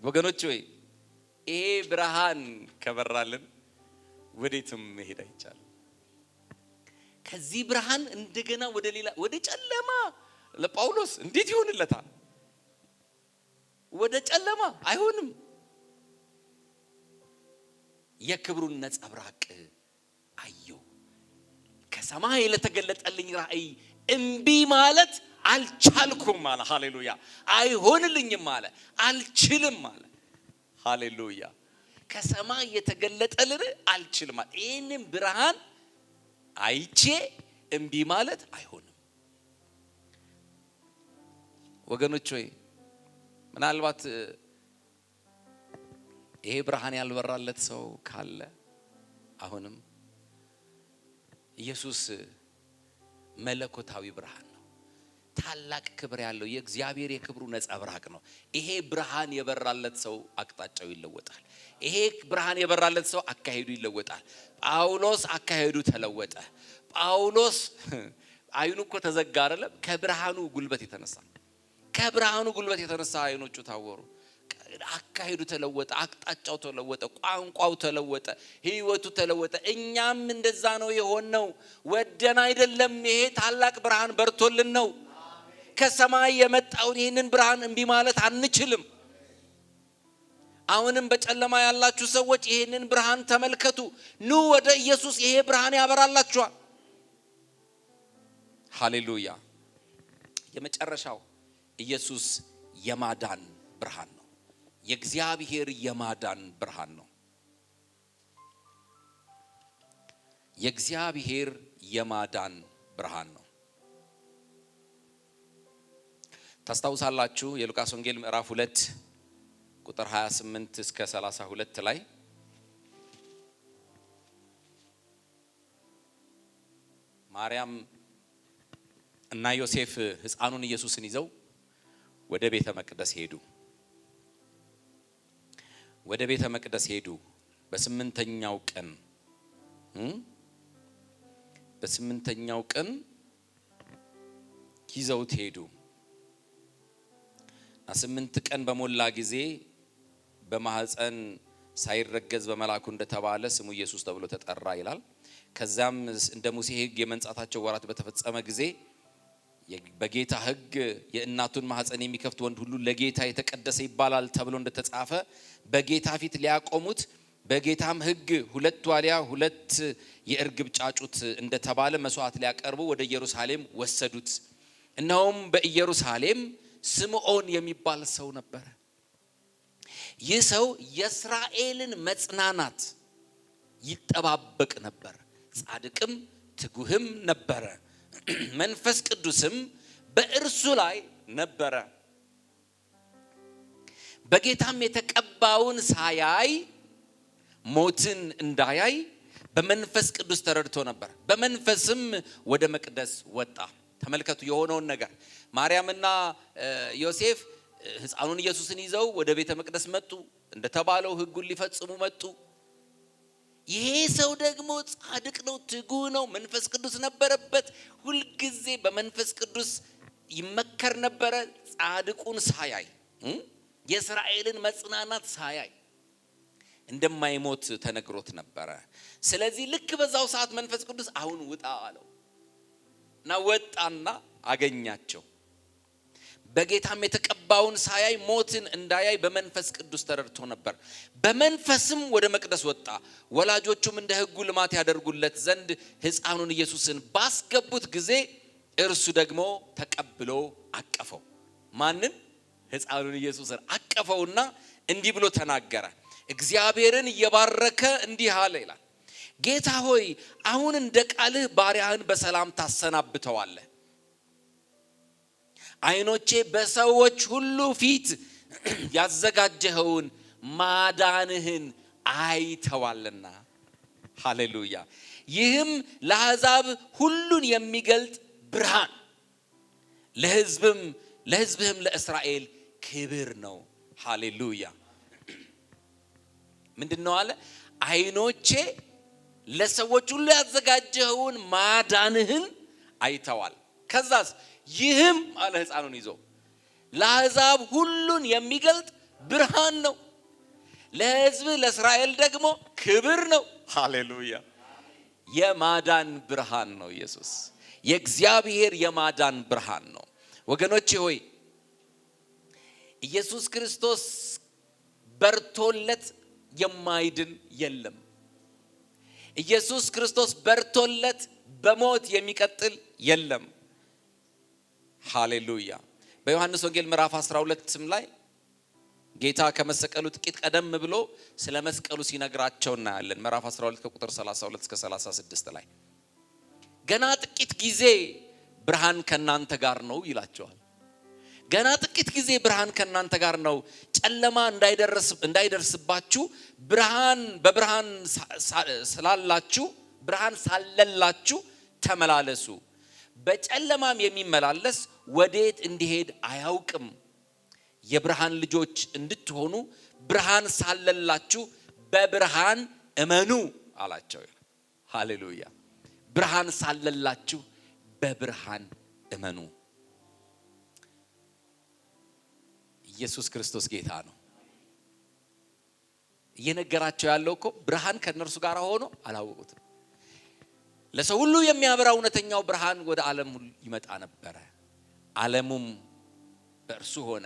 S1: ወገኖች ሆይ ይሄ ብርሃን ከበራልን ወዴትም መሄድ አይቻልም። ከዚህ ብርሃን እንደገና ወደ ሌላ ወደ ጨለማ ለጳውሎስ እንዴት ይሆንለታል? ወደ ጨለማ አይሆንም። የክብሩን ነጸብራቅ አየሁ። ከሰማይ ለተገለጠልኝ ራእይ እምቢ ማለት አልቻልኩም አለ። ሃሌሉያ! አይሆንልኝም አለ፣ አልችልም አለ። ሃሌሉያ! ከሰማይ የተገለጠልን አልችልም አለ። ይህንን ብርሃን አይቼ እምቢ ማለት አይሆንም። ወገኖች ሆይ ምናልባት ይሄ ብርሃን ያልበራለት ሰው ካለ አሁንም ኢየሱስ መለኮታዊ ብርሃን ነው። ታላቅ ክብር ያለው የእግዚአብሔር የክብሩ ነጸብራቅ ነው። ይሄ ብርሃን የበራለት ሰው አቅጣጫው ይለወጣል። ይሄ ብርሃን የበራለት ሰው አካሄዱ ይለወጣል። ጳውሎስ አካሄዱ ተለወጠ። ጳውሎስ አይኑ እኮ ተዘጋ አይደለም፣ ከብርሃኑ ጉልበት የተነሳ አይኖቹ ታወሩ። አካሄዱ ተለወጠ፣ አቅጣጫው ተለወጠ፣ ቋንቋው ተለወጠ፣ ህይወቱ ተለወጠ። እኛም እንደዛ ነው የሆነው። ወደን አይደለም፣ ይሄ ታላቅ ብርሃን በርቶልን ነው። ከሰማይ የመጣውን ይህንን ብርሃን እምቢ ማለት አንችልም። አሁንም በጨለማ ያላችሁ ሰዎች ይሄንን ብርሃን ተመልከቱ። ኑ ወደ ኢየሱስ፣ ይሄ ብርሃን ያበራላችኋል። ሃሌሉያ። የመጨረሻው ኢየሱስ የማዳን ብርሃን ነው። የእግዚአብሔር የማዳን ብርሃን ነው። የእግዚአብሔር የማዳን ብርሃን ነው። ታስታውሳላችሁ የሉቃስ ወንጌል ምዕራፍ 2 ቁጥር 28 እስከ 32 ላይ ማርያም እና ዮሴፍ ሕፃኑን ኢየሱስን ይዘው ወደ ቤተ መቅደስ ሄዱ። ወደ ቤተ መቅደስ ሄዱ። በስምንተኛው ቀን ይዘውት ሄዱ። 8 ቀን በሞላ ጊዜ በማህፀን ሳይረገዝ በመላኩ እንደተባለ ስሙ ኢየሱስ ተብሎ ተጠራ ይላል። ከዛም እንደ ሙሴ ሕግ የመንጻታቸው ወራት በተፈጸመ ጊዜ በጌታ ሕግ የእናቱን ማህፀን የሚከፍት ወንድ ሁሉ ለጌታ የተቀደሰ ይባላል ተብሎ እንደተጻፈ በጌታ ፊት ሊያቆሙት፣ በጌታም ሕግ 2 ዋሊያ 2 የእርግብ ጫጩት እንደተባለ መስዋዕት ሊያቀርቡ ወደ ኢየሩሳሌም ወሰዱት። እነሆም በኢየሩሳሌም ስምዖን የሚባል ሰው ነበረ። ይህ ሰው የእስራኤልን መጽናናት ይጠባበቅ ነበር። ጻድቅም ትጉህም ነበረ። መንፈስ ቅዱስም በእርሱ ላይ ነበረ። በጌታም የተቀባውን ሳያይ ሞትን እንዳያይ በመንፈስ ቅዱስ ተረድቶ ነበር። በመንፈስም ወደ መቅደስ ወጣ። ተመልከቱ የሆነውን ነገር። ማርያምና ዮሴፍ ሕፃኑን ኢየሱስን ይዘው ወደ ቤተ መቅደስ መጡ። እንደተባለው ሕጉን ሊፈጽሙ መጡ። ይሄ ሰው ደግሞ ጻድቅ ነው፣ ትጉህ ነው፣ መንፈስ ቅዱስ ነበረበት። ሁልጊዜ በመንፈስ ቅዱስ ይመከር ነበረ። ጻድቁን ሳያይ የእስራኤልን መጽናናት ሳያይ እንደማይሞት ተነግሮት ነበረ። ስለዚህ ልክ በዛው ሰዓት መንፈስ ቅዱስ አሁን ውጣ አለው እና ወጣና አገኛቸው። በጌታም የተቀባውን ሳያይ ሞትን እንዳያይ በመንፈስ ቅዱስ ተረድቶ ነበር። በመንፈስም ወደ መቅደስ ወጣ። ወላጆቹም እንደ ሕጉ ልማት ያደርጉለት ዘንድ ሕፃኑን ኢየሱስን ባስገቡት ጊዜ እርሱ ደግሞ ተቀብሎ አቀፈው። ማንን? ሕፃኑን ኢየሱስን አቀፈውና እንዲህ ብሎ ተናገረ። እግዚአብሔርን እየባረከ እንዲህ አለ ይላል፣ ጌታ ሆይ አሁን እንደ ቃልህ ባሪያህን በሰላም ታሰናብተዋለህ። ዓይኖቼ በሰዎች ሁሉ ፊት ያዘጋጀኸውን ማዳንህን አይተዋልና። ሃሌሉያ። ይህም ለአሕዛብ ሁሉን የሚገልጥ ብርሃን፣ ለሕዝብህም ለእስራኤል ክብር ነው። ሃሌሉያ። ምንድነው አለ? ዓይኖቼ ለሰዎች ሁሉ ያዘጋጀኸውን ማዳንህን አይተዋል። ከዛስ ይህም አለ ሕፃኑን ይዞ ለአሕዛብ ሁሉን የሚገልጥ ብርሃን ነው፣ ለሕዝብ ለእስራኤል ደግሞ ክብር ነው። ሃሌሉያ። የማዳን ብርሃን ነው ኢየሱስ። የእግዚአብሔር የማዳን ብርሃን ነው። ወገኖቼ ሆይ ኢየሱስ ክርስቶስ በርቶለት የማይድን የለም። ኢየሱስ ክርስቶስ በርቶለት በሞት የሚቀጥል የለም። ሃሌሉያ። በዮሐንስ ወንጌል ምዕራፍ 12 ላይ ጌታ ከመሰቀሉ ጥቂት ቀደም ብሎ ስለ መስቀሉ ሲነግራቸው እናያለን። ምዕራፍ 12 ከቁጥር 32 እስከ 36 ላይ ገና ጥቂት ጊዜ ብርሃን ከናንተ ጋር ነው ይላቸዋል። ገና ጥቂት ጊዜ ብርሃን ከናንተ ጋር ነው፣ ጨለማ እንዳይደርስባችሁ በብርሃን ስላላችሁ ብርሃን ሳለላችሁ ተመላለሱ። በጨለማም የሚመላለስ ወዴት እንዲሄድ አያውቅም። የብርሃን ልጆች እንድትሆኑ ብርሃን ሳለላችሁ በብርሃን እመኑ አላቸው። ሃሌሉያ። ብርሃን ሳለላችሁ በብርሃን እመኑ። ኢየሱስ ክርስቶስ ጌታ ነው። እየነገራቸው ያለው እኮ ብርሃን ከነርሱ ጋር ሆኖ አላወቁትም። ለሰው ሁሉ የሚያበራ እውነተኛው ብርሃን ወደ ዓለም ሁሉ ይመጣ ነበረ። ዓለሙም በእርሱ ሆነ፣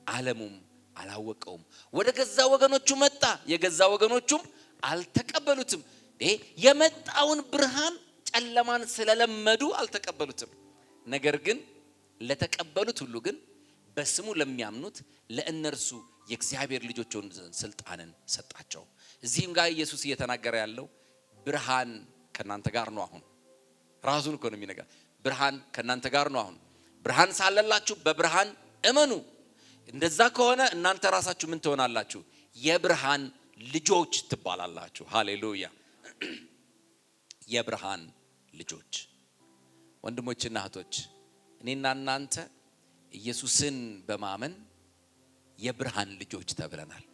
S1: ዓለሙም አላወቀውም። ወደ ገዛ ወገኖቹ መጣ፣ የገዛ ወገኖቹም አልተቀበሉትም። የመጣውን ብርሃን ጨለማን ስለለመዱ አልተቀበሉትም። ነገር ግን ለተቀበሉት ሁሉ ግን በስሙ ለሚያምኑት ለእነርሱ የእግዚአብሔር ልጆች ሆኑ ዘንድ ስልጣንን ሰጣቸው። እዚህም ጋር ኢየሱስ እየተናገረ ያለው ብርሃን ከናንተ ጋር ነው። አሁን ራሱን እኮ ነው የሚነገር። ብርሃን ከናንተ ጋር ነው። አሁን ብርሃን ሳለላችሁ በብርሃን እመኑ። እንደዛ ከሆነ እናንተ ራሳችሁ ምን ትሆናላችሁ? የብርሃን ልጆች ትባላላችሁ። ሃሌሉያ! የብርሃን ልጆች። ወንድሞችና እህቶች እኔና እናንተ ኢየሱስን በማመን የብርሃን ልጆች ተብለናል።